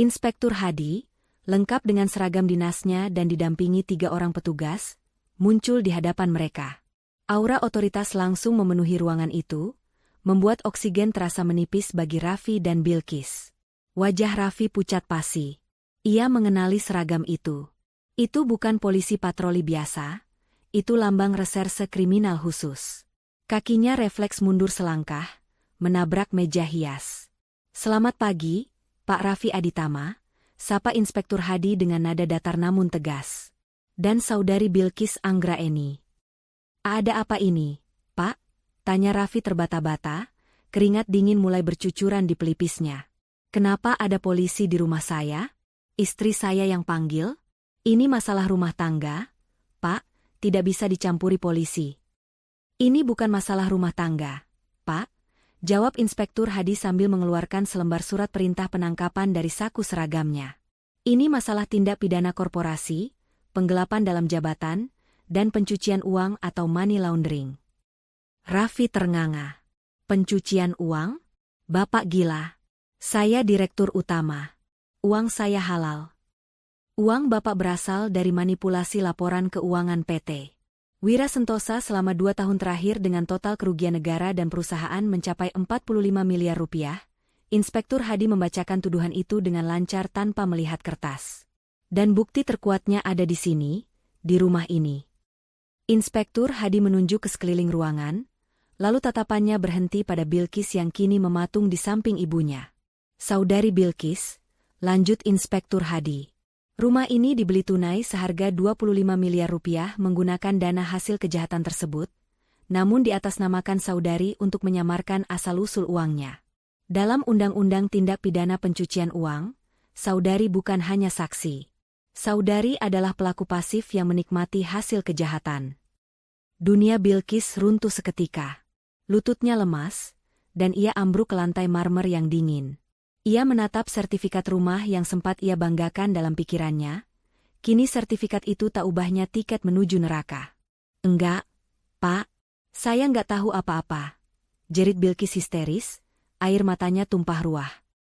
Inspektur Hadi, lengkap dengan seragam dinasnya dan didampingi 3 orang petugas, muncul di hadapan mereka. Aura otoritas langsung memenuhi ruangan itu, membuat oksigen terasa menipis bagi Raffi dan Bilqis. Wajah Raffi pucat pasi. Ia mengenali seragam itu. Itu bukan polisi patroli biasa, itu lambang reserse kriminal khusus. Kakinya refleks mundur selangkah, menabrak meja hias. Selamat pagi, Pak Raffi Aditama, sapa Inspektur Hadi dengan nada datar namun tegas. Dan Saudari Bilqis Anggraeni. Ada apa ini, Pak? Tanya Raffi terbata-bata, keringat dingin mulai bercucuran di pelipisnya. Kenapa ada polisi di rumah saya? Istri saya yang panggil? Ini masalah rumah tangga, Pak, tidak bisa dicampuri polisi. Ini bukan masalah rumah tangga, Pak, jawab Inspektur Hadi sambil mengeluarkan selembar surat perintah penangkapan dari saku seragamnya. Ini masalah tindak pidana korporasi, penggelapan dalam jabatan, dan pencucian uang atau money laundering. Raffi ternganga. Pencucian uang? Bapak gila. Saya direktur utama. Uang saya halal. Uang Bapak berasal dari manipulasi laporan keuangan PT Wira Sentosa selama 2 tahun terakhir dengan total kerugian negara dan perusahaan mencapai 45 miliar rupiah. Inspektur Hadi membacakan tuduhan itu dengan lancar tanpa melihat kertas. Dan bukti terkuatnya ada di sini, di rumah ini. Inspektur Hadi menunjuk ke sekeliling ruangan, lalu tatapannya berhenti pada Bilqis yang kini mematung di samping ibunya. Saudari Bilqis, lanjut Inspektur Hadi. Rumah ini dibeli tunai seharga 25 miliar rupiah menggunakan dana hasil kejahatan tersebut, namun diatasnamakan saudari untuk menyamarkan asal-usul uangnya. Dalam Undang-Undang Tindak Pidana Pencucian Uang, saudari bukan hanya saksi. Saudari adalah pelaku pasif yang menikmati hasil kejahatan. Dunia Bilqis runtuh seketika. Lututnya lemas, dan ia ambruk ke lantai marmer yang dingin. Ia menatap sertifikat rumah yang sempat ia banggakan dalam pikirannya. Kini sertifikat itu tak ubahnya tiket menuju neraka. Enggak, Pak. Saya nggak tahu apa-apa. Jerit Bilqis histeris, air matanya tumpah ruah.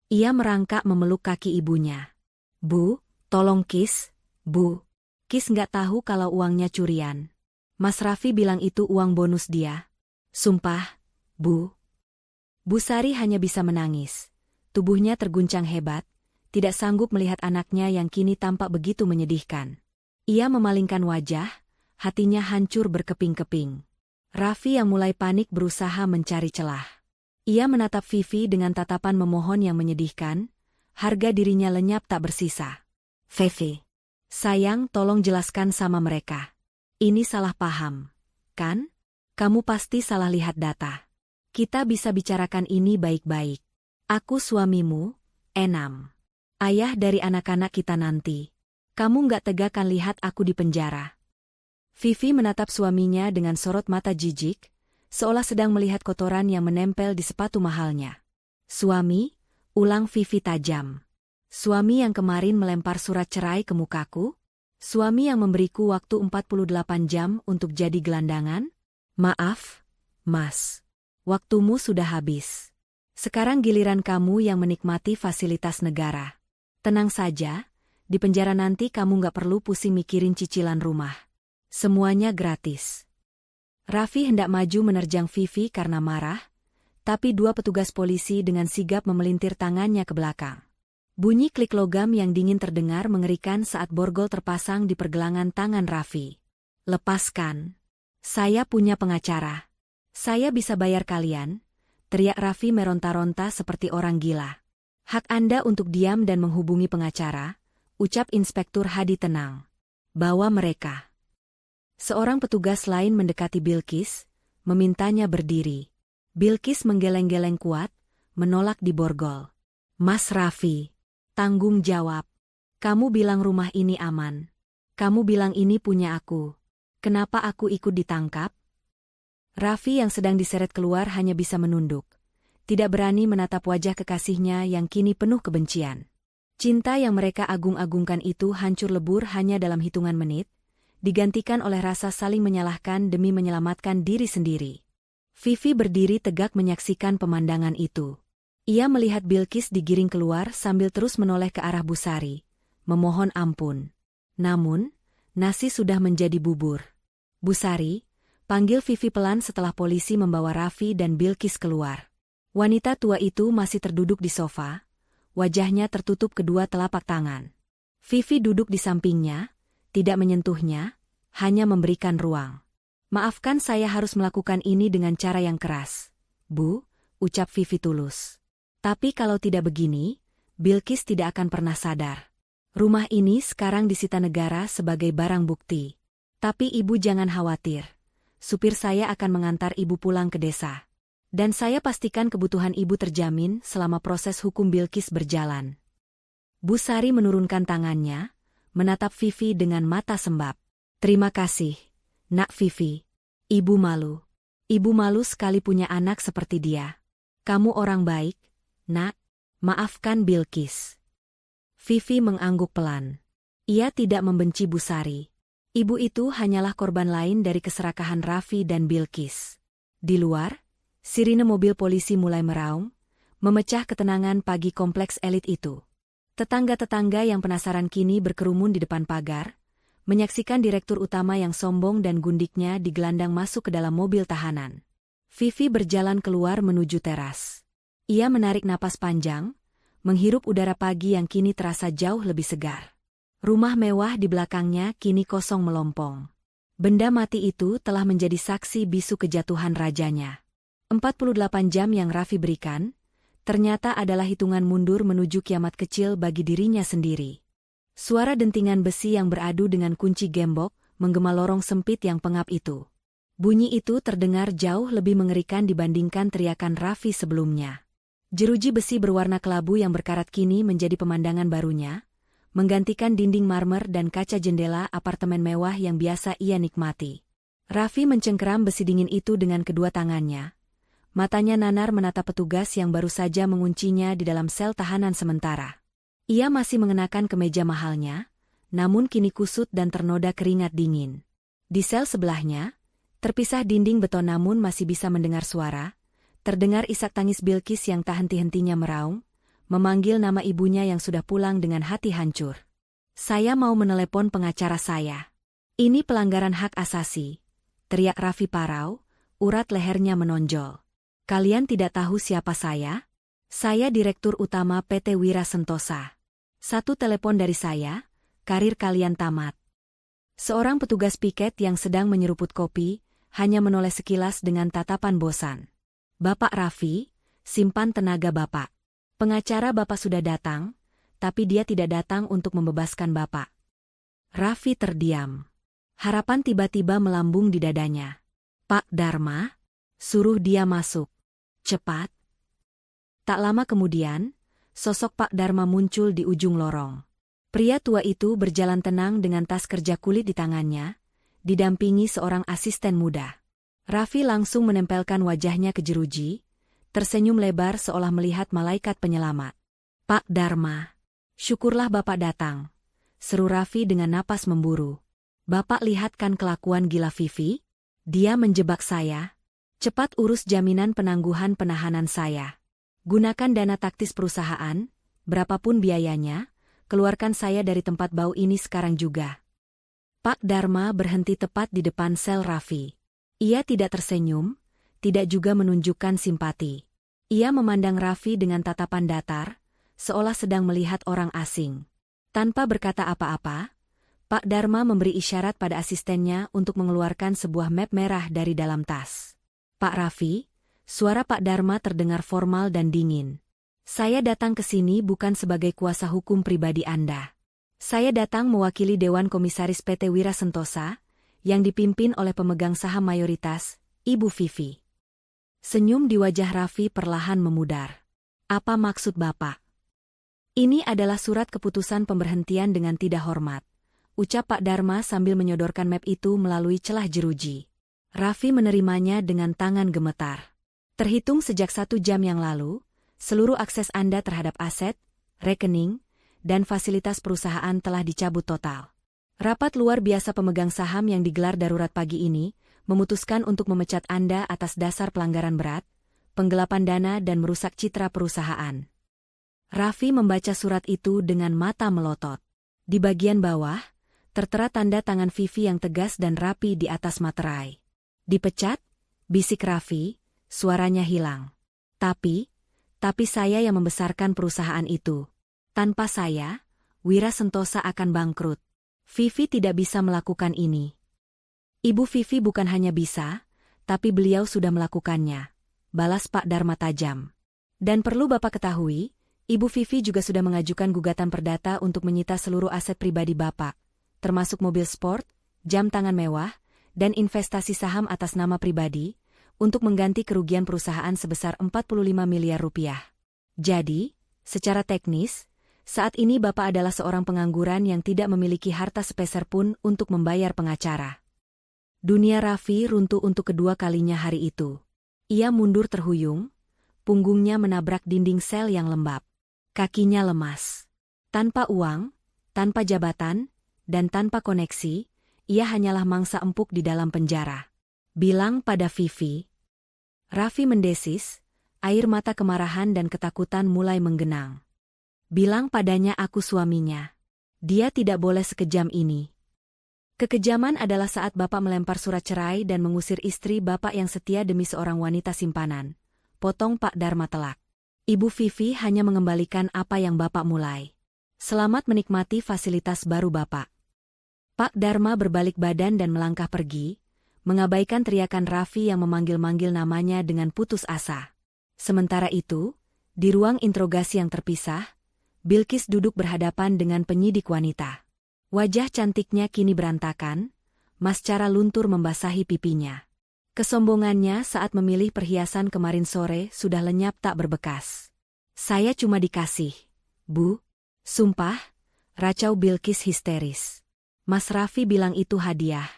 Ia merangkak memeluk kaki ibunya. Bu, tolong Kis, Bu. Kis nggak tahu kalau uangnya curian. Mas Raffi bilang itu uang bonus dia. Sumpah, Bu. Bu Sari hanya bisa menangis. Tubuhnya terguncang hebat, tidak sanggup melihat anaknya yang kini tampak begitu menyedihkan. Ia memalingkan wajah, hatinya hancur berkeping-keping. Raffi yang mulai panik berusaha mencari celah. Ia menatap Vivi dengan tatapan memohon yang menyedihkan, harga dirinya lenyap tak bersisa. Vivi, sayang tolong jelaskan sama mereka. Ini salah paham, kan? Kamu pasti salah lihat data. Kita bisa bicarakan ini baik-baik. Aku suamimu, Enam. Ayah dari anak-anak kita nanti. Kamu nggak tega kan lihat aku di penjara? Vivi menatap suaminya dengan sorot mata jijik, seolah sedang melihat kotoran yang menempel di sepatu mahalnya. Suami, ulang Vivi tajam. Suami yang kemarin melempar surat cerai ke mukaku? Suami yang memberiku waktu 48 jam untuk jadi gelandangan? Maaf, Mas. Waktumu sudah habis. Sekarang giliran kamu yang menikmati fasilitas negara. Tenang saja, di penjara nanti kamu nggak perlu pusing mikirin cicilan rumah. Semuanya gratis. Raffi hendak maju menerjang Vivi karena marah, Tapi dua petugas polisi dengan sigap memelintir tangannya ke belakang. Bunyi klik logam yang dingin terdengar mengerikan saat borgol terpasang di pergelangan tangan Raffi. "Lepaskan. Saya punya pengacara. Saya bisa bayar kalian," teriak Raffi meronta-ronta seperti orang gila. "Hak Anda untuk diam dan menghubungi pengacara," ucap Inspektur Hadi tenang. "Bawa mereka." Seorang petugas lain mendekati Bilqis, memintanya berdiri. Bilqis menggeleng-geleng kuat, menolak diborgol. "Mas Raffi, tanggung jawab. Kamu bilang rumah ini aman. Kamu bilang ini punya aku. Kenapa aku ikut ditangkap?" Raffi yang sedang diseret keluar hanya bisa menunduk. Tidak berani menatap wajah kekasihnya yang kini penuh kebencian. Cinta yang mereka agung-agungkan itu hancur lebur hanya dalam hitungan menit, digantikan oleh rasa saling menyalahkan demi menyelamatkan diri sendiri. Vivi berdiri tegak menyaksikan pemandangan itu. Ia melihat Bilqis digiring keluar sambil terus menoleh ke arah Busari, memohon ampun. Namun, nasi sudah menjadi bubur. "Busari," panggil Vivi pelan setelah polisi membawa Raffi dan Bilqis keluar. Wanita tua itu masih terduduk di sofa, wajahnya tertutup kedua telapak tangan. Vivi duduk di sampingnya, tidak menyentuhnya, hanya memberikan ruang. "Maafkan saya harus melakukan ini dengan cara yang keras, Bu," ucap Vivi tulus. "Tapi kalau tidak begini, Bilqis tidak akan pernah sadar. Rumah ini sekarang disita negara sebagai barang bukti. Tapi Ibu jangan khawatir. Supir saya akan mengantar Ibu pulang ke desa. Dan saya pastikan kebutuhan Ibu terjamin selama proses hukum Bilqis berjalan." Busari menurunkan tangannya, menatap Vivi dengan mata sembab. "Terima kasih, Nak Vivi. Ibu malu. Ibu malu sekali punya anak seperti dia. Kamu orang baik, Nak. Maafkan Bilqis." Vivi mengangguk pelan. Ia tidak membenci Busari. Ibu itu hanyalah korban lain dari keserakahan Raffi dan Bilqis. Di luar, sirine mobil polisi mulai meraung, memecah ketenangan pagi kompleks elit itu. Tetangga-tetangga yang penasaran kini berkerumun di depan pagar, menyaksikan direktur utama yang sombong dan gundiknya digelandang masuk ke dalam mobil tahanan. Vivi berjalan keluar menuju teras. Ia menarik napas panjang, menghirup udara pagi yang kini terasa jauh lebih segar. Rumah mewah di belakangnya kini kosong melompong. Benda mati itu telah menjadi saksi bisu kejatuhan rajanya. 48 jam yang Raffi berikan, ternyata adalah hitungan mundur menuju kiamat kecil bagi dirinya sendiri. Suara dentingan besi yang beradu dengan kunci gembok menggema lorong sempit yang pengap itu. Bunyi itu terdengar jauh lebih mengerikan dibandingkan teriakan Raffi sebelumnya. Jeruji besi berwarna kelabu yang berkarat kini menjadi pemandangan barunya, menggantikan dinding marmer dan kaca jendela apartemen mewah yang biasa ia nikmati. Raffi mencengkeram besi dingin itu dengan kedua tangannya. Matanya nanar menatap petugas yang baru saja menguncinya di dalam sel tahanan sementara. Ia masih mengenakan kemeja mahalnya, namun kini kusut dan ternoda keringat dingin. Di sel sebelahnya, terpisah dinding beton namun masih bisa mendengar suara, terdengar isak tangis Bilqis yang tak henti-hentinya meraung, memanggil nama ibunya yang sudah pulang dengan hati hancur. "Saya mau menelepon pengacara saya. Ini pelanggaran hak asasi," teriak Raffi parau, urat lehernya menonjol. "Kalian tidak tahu siapa saya? Saya Direktur Utama PT Wira Sentosa. Satu telepon dari saya, karir kalian tamat." Seorang petugas piket yang sedang menyeruput kopi, hanya menoleh sekilas dengan tatapan bosan. "Bapak Raffi, simpan tenaga Bapak. Pengacara Bapak sudah datang, tapi dia tidak datang untuk membebaskan Bapak." Raffi terdiam. Harapan tiba-tiba melambung di dadanya. "Pak Dharma, suruh dia masuk. Cepat." Tak lama kemudian, sosok Pak Dharma muncul di ujung lorong. Pria tua itu berjalan tenang dengan tas kerja kulit di tangannya, didampingi seorang asisten muda. Raffi langsung menempelkan wajahnya ke jeruji, tersenyum lebar seolah melihat malaikat penyelamat. "Pak Dharma, syukurlah Bapak datang," seru Raffi dengan napas memburu. "Bapak lihat kan kelakuan gila Vivi? Dia menjebak saya. Cepat urus jaminan penangguhan penahanan saya. Gunakan dana taktis perusahaan, berapapun biayanya, keluarkan saya dari tempat bau ini sekarang juga." Pak Dharma berhenti tepat di depan sel Raffi. Ia tidak tersenyum, tidak juga menunjukkan simpati. Ia memandang Raffi dengan tatapan datar, seolah sedang melihat orang asing. Tanpa berkata apa-apa, Pak Dharma memberi isyarat pada asistennya untuk mengeluarkan sebuah map merah dari dalam tas. Pak Raffi, suara Pak Dharma terdengar formal dan dingin. Saya datang ke sini bukan sebagai kuasa hukum pribadi Anda. Saya datang mewakili Dewan Komisaris PT Wira Sentosa, yang dipimpin oleh pemegang saham mayoritas, Ibu Vivi. Senyum di wajah Raffi perlahan memudar. Apa maksud Bapak? Ini adalah surat keputusan pemberhentian dengan tidak hormat, ucap Pak Dharma sambil menyodorkan map itu melalui celah jeruji. Raffi menerimanya dengan tangan gemetar. Terhitung sejak 1 jam yang lalu, seluruh akses Anda terhadap aset, rekening, dan fasilitas perusahaan telah dicabut total. Rapat luar biasa pemegang saham yang digelar darurat pagi ini, memutuskan untuk memecat Anda atas dasar pelanggaran berat, penggelapan dana dan merusak citra perusahaan. Raffi membaca surat itu dengan mata melotot. Di bagian bawah, tertera tanda tangan Vivi yang tegas dan rapi di atas materai. Dipecat? Bisik Raffi, suaranya hilang. Tapi saya yang membesarkan perusahaan itu. Tanpa saya, Wira Sentosa akan bangkrut. Vivi tidak bisa melakukan ini. Ibu Vivi bukan hanya bisa, tapi beliau sudah melakukannya, balas Pak Dharma tajam. Dan perlu Bapak ketahui, Ibu Vivi juga sudah mengajukan gugatan perdata untuk menyita seluruh aset pribadi Bapak, termasuk mobil sport, jam tangan mewah, dan investasi saham atas nama pribadi, untuk mengganti kerugian perusahaan sebesar 45 miliar rupiah. Jadi, secara teknis, saat ini Bapak adalah seorang pengangguran yang tidak memiliki harta sepeser pun untuk membayar pengacara. Dunia Raffi runtuh untuk kedua kalinya hari itu. Ia mundur terhuyung, punggungnya menabrak dinding sel yang lembab. Kakinya lemas. Tanpa uang, tanpa jabatan, dan tanpa koneksi, ia hanyalah mangsa empuk di dalam penjara. Bilang pada Vivi. Raffi mendesis, air mata kemarahan dan ketakutan mulai menggenang. Bilang padanya aku suaminya. Dia tidak boleh sekejam ini. Kekejaman adalah saat Bapak melempar surat cerai dan mengusir istri Bapak yang setia demi seorang wanita simpanan. Potong Pak Dharma telak. Ibu Vivi hanya mengembalikan apa yang Bapak mulai. Selamat menikmati fasilitas baru Bapak. Pak Dharma berbalik badan dan melangkah pergi, mengabaikan teriakan Raffi yang memanggil-manggil namanya dengan putus asa. Sementara itu, di ruang interogasi yang terpisah, Bilkis duduk berhadapan dengan penyidik wanita. Wajah cantiknya kini berantakan, mascara luntur membasahi pipinya. Kesombongannya saat memilih perhiasan kemarin sore sudah lenyap tak berbekas. Saya cuma dikasih, Bu. Sumpah, racau Bilkis histeris. Mas Raffi bilang itu hadiah.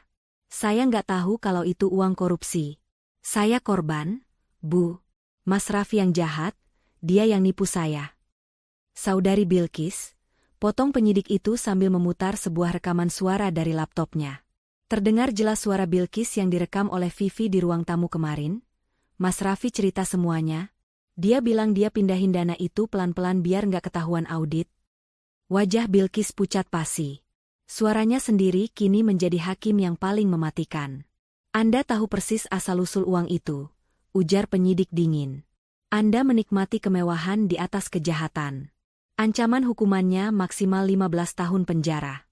Saya nggak tahu kalau itu uang korupsi. Saya korban, Bu. Mas Raffi yang jahat, dia yang nipu saya. Saudari Bilkis, potong penyidik itu sambil memutar sebuah rekaman suara dari laptopnya. Terdengar jelas suara Bilkis yang direkam oleh Vivi di ruang tamu kemarin. Mas Raffi cerita semuanya. Dia bilang dia pindahin dana itu pelan-pelan biar nggak ketahuan audit. Wajah Bilkis pucat pasi. Suaranya sendiri kini menjadi hakim yang paling mematikan. Anda tahu persis asal-usul uang itu, ujar penyidik dingin. Anda menikmati kemewahan di atas kejahatan. Ancaman hukumannya maksimal 15 tahun penjara.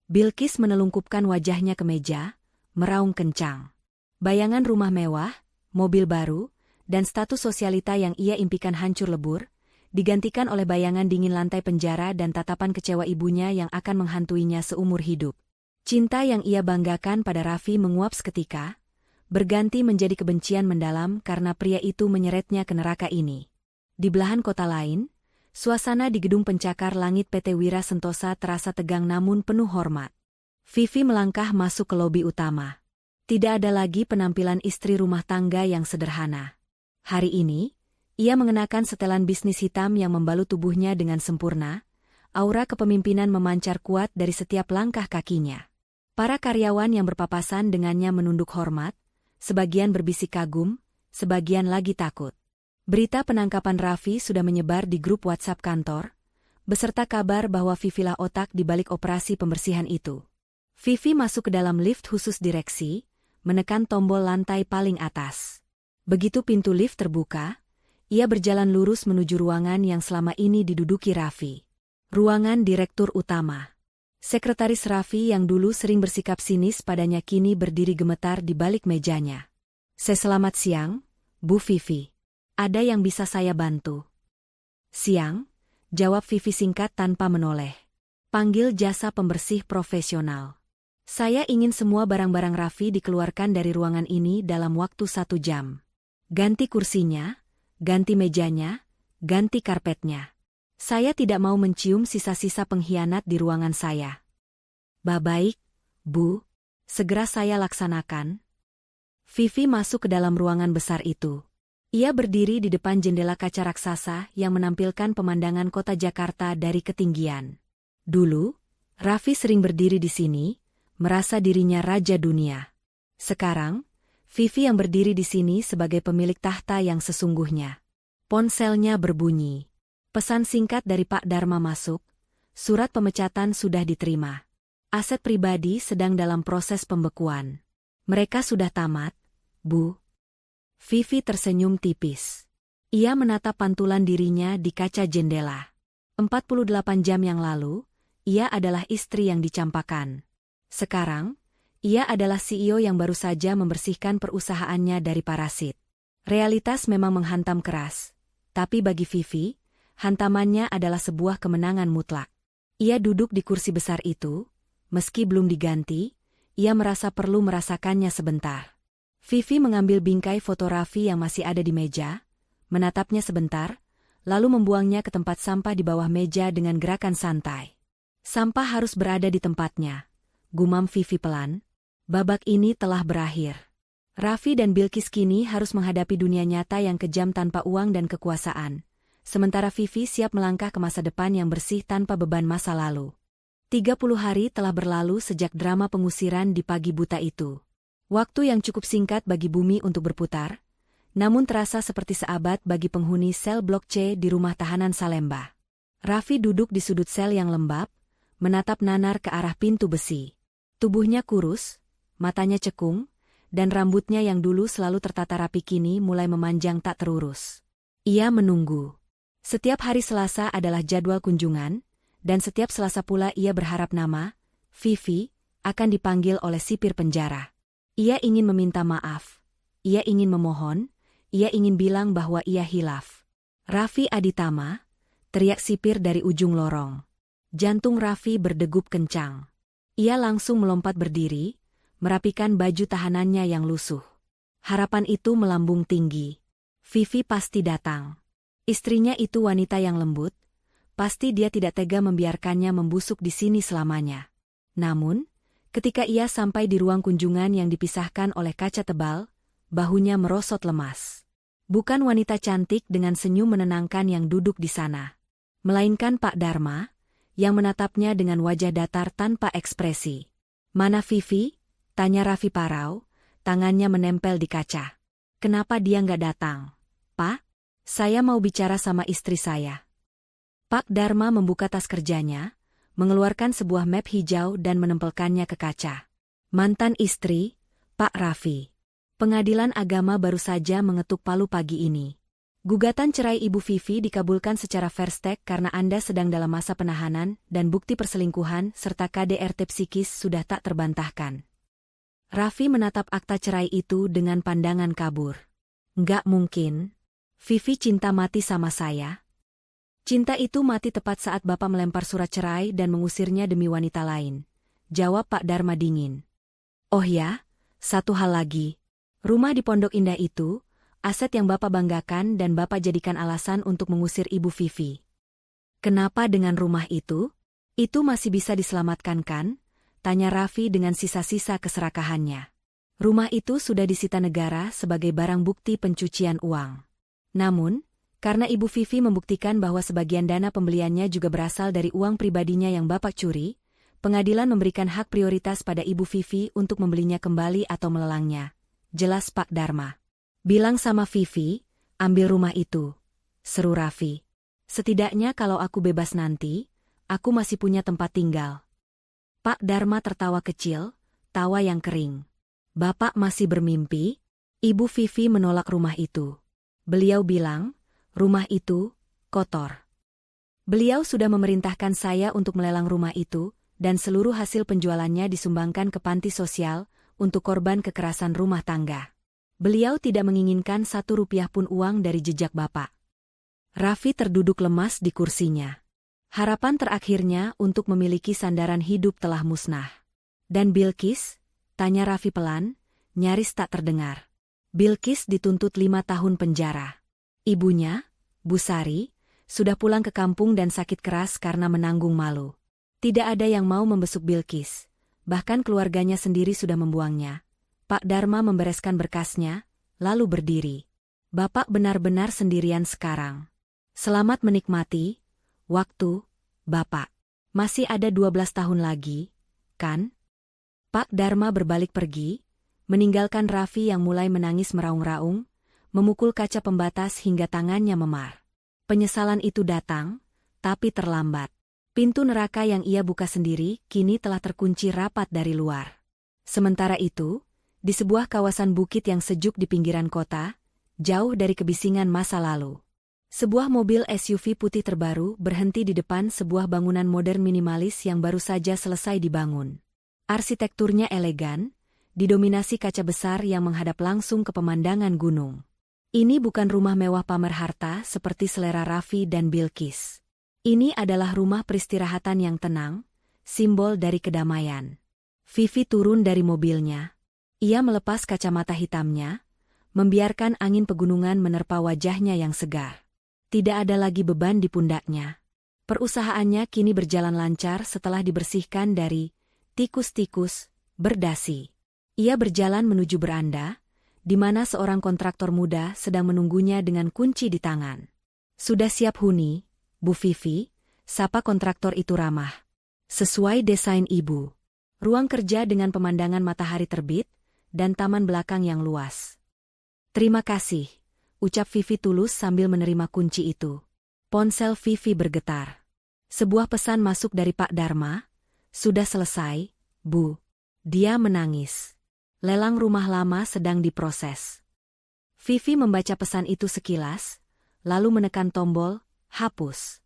Bilkis menelungkupkan wajahnya ke meja, meraung kencang. Bayangan rumah mewah, mobil baru, dan status sosialita yang ia impikan hancur lebur, digantikan oleh bayangan dingin lantai penjara dan tatapan kecewa ibunya yang akan menghantuinya seumur hidup. Cinta yang ia banggakan pada Raffi menguap seketika, berganti menjadi kebencian mendalam karena pria itu menyeretnya ke neraka ini. Di belahan kota lain, suasana di gedung pencakar langit PT Wira Sentosa terasa tegang namun penuh hormat. Vivi melangkah masuk ke lobi utama. Tidak ada lagi penampilan istri rumah tangga yang sederhana. Hari ini, ia mengenakan setelan bisnis hitam yang membalut tubuhnya dengan sempurna, aura kepemimpinan memancar kuat dari setiap langkah kakinya. Para karyawan yang berpapasan dengannya menunduk hormat, sebagian berbisik kagum, sebagian lagi takut. Berita penangkapan Raffi sudah menyebar di grup WhatsApp kantor, beserta kabar bahwa Vivi lah otak di balik operasi pembersihan itu. Vivi masuk ke dalam lift khusus direksi, menekan tombol lantai paling atas. Begitu pintu lift terbuka, Ia berjalan lurus menuju ruangan yang selama ini diduduki Raffi. Ruangan Direktur Utama. Sekretaris Raffi yang dulu sering bersikap sinis padanya kini berdiri gemetar di balik mejanya. Selamat siang, Bu Vivi. Ada yang bisa saya bantu? Siang, jawab Vivi singkat tanpa menoleh. Panggil jasa pembersih profesional. Saya ingin semua barang-barang Raffi dikeluarkan dari ruangan ini dalam waktu 1 jam. Ganti kursinya, ganti mejanya, ganti karpetnya. Saya tidak mau mencium sisa-sisa pengkhianat di ruangan saya. Baik, Bu. Segera saya laksanakan. Vivi masuk ke dalam ruangan besar itu. Ia berdiri di depan jendela kaca raksasa yang menampilkan pemandangan kota Jakarta dari ketinggian. Dulu, Raffi sering berdiri di sini, merasa dirinya raja dunia. Sekarang, Vivi yang berdiri di sini sebagai pemilik tahta yang sesungguhnya. Ponselnya berbunyi. Pesan singkat dari Pak Dharma masuk. Surat pemecatan sudah diterima. Aset pribadi sedang dalam proses pembekuan. Mereka sudah tamat, Bu. Vivi tersenyum tipis. Ia menatap pantulan dirinya di kaca jendela. 48 jam yang lalu, ia adalah istri yang dicampakan. Sekarang, ia adalah CEO yang baru saja membersihkan perusahaannya dari parasit. Realitas memang menghantam keras, tapi bagi Vivi, hantamannya adalah sebuah kemenangan mutlak. Ia duduk di kursi besar itu, meski belum diganti, ia merasa perlu merasakannya sebentar. Vivi mengambil bingkai foto Raffi yang masih ada di meja, menatapnya sebentar, lalu membuangnya ke tempat sampah di bawah meja dengan gerakan santai. Sampah harus berada di tempatnya, gumam Vivi pelan. Babak ini telah berakhir. Raffi dan Bilqis kini harus menghadapi dunia nyata yang kejam tanpa uang dan kekuasaan. Sementara Vivi siap melangkah ke masa depan yang bersih tanpa beban masa lalu. 30 hari telah berlalu sejak drama pengusiran di pagi buta itu. Waktu yang cukup singkat bagi bumi untuk berputar, namun terasa seperti seabad bagi penghuni sel Blok C di rumah tahanan Salemba. Raffi duduk di sudut sel yang lembab, menatap nanar ke arah pintu besi. Tubuhnya kurus, matanya cekung, dan rambutnya yang dulu selalu tertata rapi kini mulai memanjang tak terurus. Ia menunggu. Setiap hari Selasa adalah jadwal kunjungan, dan setiap Selasa pula ia berharap nama, Vivi, akan dipanggil oleh sipir penjara. Ia ingin meminta maaf. Ia ingin memohon. Ia ingin bilang bahwa ia hilaf. Raffi Aditama, teriak sipir dari ujung lorong. Jantung Raffi berdegup kencang. Ia langsung melompat berdiri, merapikan baju tahanannya yang lusuh. Harapan itu melambung tinggi. Vivi pasti datang. Istrinya itu wanita yang lembut, pasti dia tidak tega membiarkannya membusuk di sini selamanya. Namun, ketika ia sampai di ruang kunjungan yang dipisahkan oleh kaca tebal, bahunya merosot lemas. Bukan wanita cantik dengan senyum menenangkan yang duduk di sana, melainkan Pak Dharma, yang menatapnya dengan wajah datar tanpa ekspresi. Mana Vivi? Tanya Raffi parau, tangannya menempel di kaca. Kenapa dia nggak datang? Pak, saya mau bicara sama istri saya. Pak Dharma membuka tas kerjanya, mengeluarkan sebuah map hijau dan menempelkannya ke kaca. Mantan istri, Pak Raffi. Pengadilan Agama baru saja mengetuk palu pagi ini. Gugatan cerai Ibu Vivi dikabulkan secara fair stake karena Anda sedang dalam masa penahanan dan bukti perselingkuhan serta KDRT psikis sudah tak terbantahkan. Raffi menatap akta cerai itu dengan pandangan kabur. Nggak mungkin. Vivi cinta mati sama saya. Cinta itu mati tepat saat Bapak melempar surat cerai dan mengusirnya demi wanita lain. Jawab Pak Dharma dingin. Oh ya, satu hal lagi. Rumah di Pondok Indah itu, aset yang Bapak banggakan dan Bapak jadikan alasan untuk mengusir Ibu Vivi. Kenapa dengan rumah itu? Itu masih bisa diselamatkan kan? Tanya Raffi dengan sisa-sisa keserakahannya. Rumah itu sudah disita negara sebagai barang bukti pencucian uang. Namun, karena Ibu Vivi membuktikan bahwa sebagian dana pembeliannya juga berasal dari uang pribadinya yang Bapak curi, pengadilan memberikan hak prioritas pada Ibu Vivi untuk membelinya kembali atau melelangnya. Jelas Pak Dharma. Bilang sama Vivi, ambil rumah itu. Seru Raffi. Setidaknya kalau aku bebas nanti, aku masih punya tempat tinggal. Pak Dharma tertawa kecil, tawa yang kering. Bapak masih bermimpi? Ibu Vivi menolak rumah itu. Beliau bilang, Rumah itu kotor. Beliau sudah memerintahkan saya untuk melelang rumah itu, dan seluruh hasil penjualannya disumbangkan ke panti sosial untuk korban kekerasan rumah tangga. Beliau tidak menginginkan 1 rupiah pun uang dari jejak Bapak. Raffi terduduk lemas di kursinya. Harapan terakhirnya untuk memiliki sandaran hidup telah musnah. Dan Bilqis? Tanya Raffi pelan, nyaris tak terdengar. Bilqis dituntut 5 tahun penjara. Ibunya, Bu Sari, sudah pulang ke kampung dan sakit keras karena menanggung malu. Tidak ada yang mau membesuk Bilqis. Bahkan keluarganya sendiri sudah membuangnya. Pak Dharma membereskan berkasnya, lalu berdiri. Bapak benar-benar sendirian sekarang. Selamat menikmati waktu, Bapak. Masih ada 12 tahun lagi, kan? Pak Dharma berbalik pergi, meninggalkan Raffi yang mulai menangis meraung-raung, memukul kaca pembatas hingga tangannya memar. Penyesalan itu datang, tapi terlambat. Pintu neraka yang ia buka sendiri kini telah terkunci rapat dari luar. Sementara itu, di sebuah kawasan bukit yang sejuk di pinggiran kota, jauh dari kebisingan masa lalu, sebuah mobil SUV putih terbaru berhenti di depan sebuah bangunan modern minimalis yang baru saja selesai dibangun. Arsitekturnya elegan, didominasi kaca besar yang menghadap langsung ke pemandangan gunung. Ini bukan rumah mewah pamer harta seperti selera Raffi dan Bilqis. Ini adalah rumah peristirahatan yang tenang, simbol dari kedamaian. Vivi turun dari mobilnya. Ia melepas kacamata hitamnya, membiarkan angin pegunungan menerpa wajahnya yang segar. Tidak ada lagi beban di pundaknya. Perusahaannya kini berjalan lancar setelah dibersihkan dari tikus-tikus berdasi. Ia berjalan menuju beranda, di mana seorang kontraktor muda sedang menunggunya dengan kunci di tangan. Sudah siap huni, Bu Vivi, sapa kontraktor itu ramah. Sesuai desain Ibu. Ruang kerja dengan pemandangan matahari terbit, dan taman belakang yang luas. Terima kasih, ucap Vivi tulus sambil menerima kunci itu. Ponsel Vivi bergetar. Sebuah pesan masuk dari Pak Dharma. Sudah selesai, Bu. Dia menangis. Lelang rumah lama sedang diproses. Vivi membaca pesan itu sekilas, lalu menekan tombol, hapus.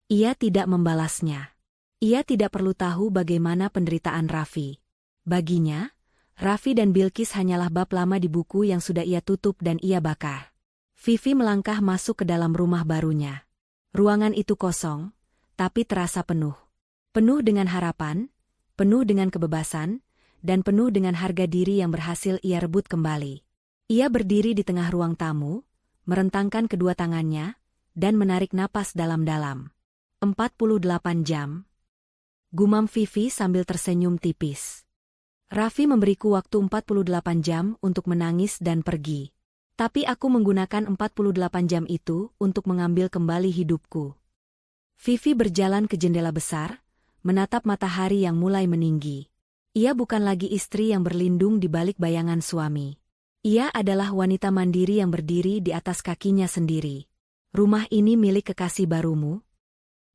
Ia tidak membalasnya. Ia tidak perlu tahu bagaimana penderitaan Raffi. Baginya, Raffi dan Bilqis hanyalah bab lama di buku yang sudah ia tutup dan ia bakar. Vivi melangkah masuk ke dalam rumah barunya. Ruangan itu kosong, tapi terasa penuh. Penuh dengan harapan, penuh dengan kebebasan, dan penuh dengan harga diri yang berhasil ia rebut kembali. Ia berdiri di tengah ruang tamu, merentangkan kedua tangannya, dan menarik napas dalam-dalam. 48 jam. Gumam Vivi sambil tersenyum tipis. Raffi memberiku waktu 48 jam untuk menangis dan pergi. Tapi aku menggunakan 48 jam itu untuk mengambil kembali hidupku. Vivi berjalan ke jendela besar, menatap matahari yang mulai meninggi. Ia bukan lagi istri yang berlindung di balik bayangan suami. Ia adalah wanita mandiri yang berdiri di atas kakinya sendiri. Rumah ini milik kekasih barumu?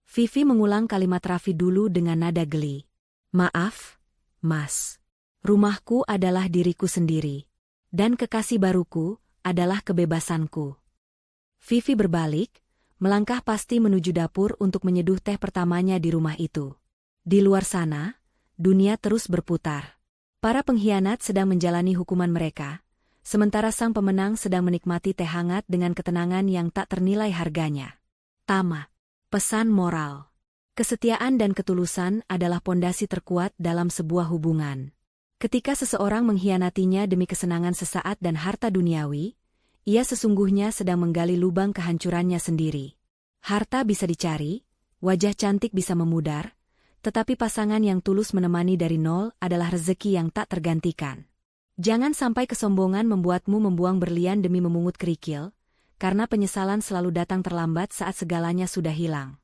Vivi mengulang kalimat Raffi dulu dengan nada geli. Maaf, Mas. Rumahku adalah diriku sendiri. Dan kekasih baruku adalah kebebasanku. Vivi berbalik, melangkah pasti menuju dapur untuk menyeduh teh pertamanya di rumah itu. Di luar sana, dunia terus berputar. Para pengkhianat sedang menjalani hukuman mereka, sementara sang pemenang sedang menikmati teh hangat dengan ketenangan yang tak ternilai harganya. Tamat. Pesan moral. Kesetiaan dan ketulusan adalah pondasi terkuat dalam sebuah hubungan. Ketika seseorang mengkhianatinya demi kesenangan sesaat dan harta duniawi, ia sesungguhnya sedang menggali lubang kehancurannya sendiri. Harta bisa dicari, wajah cantik bisa memudar, tetapi pasangan yang tulus menemani dari nol adalah rezeki yang tak tergantikan. Jangan sampai kesombongan membuatmu membuang berlian demi memungut kerikil, karena penyesalan selalu datang terlambat saat segalanya sudah hilang.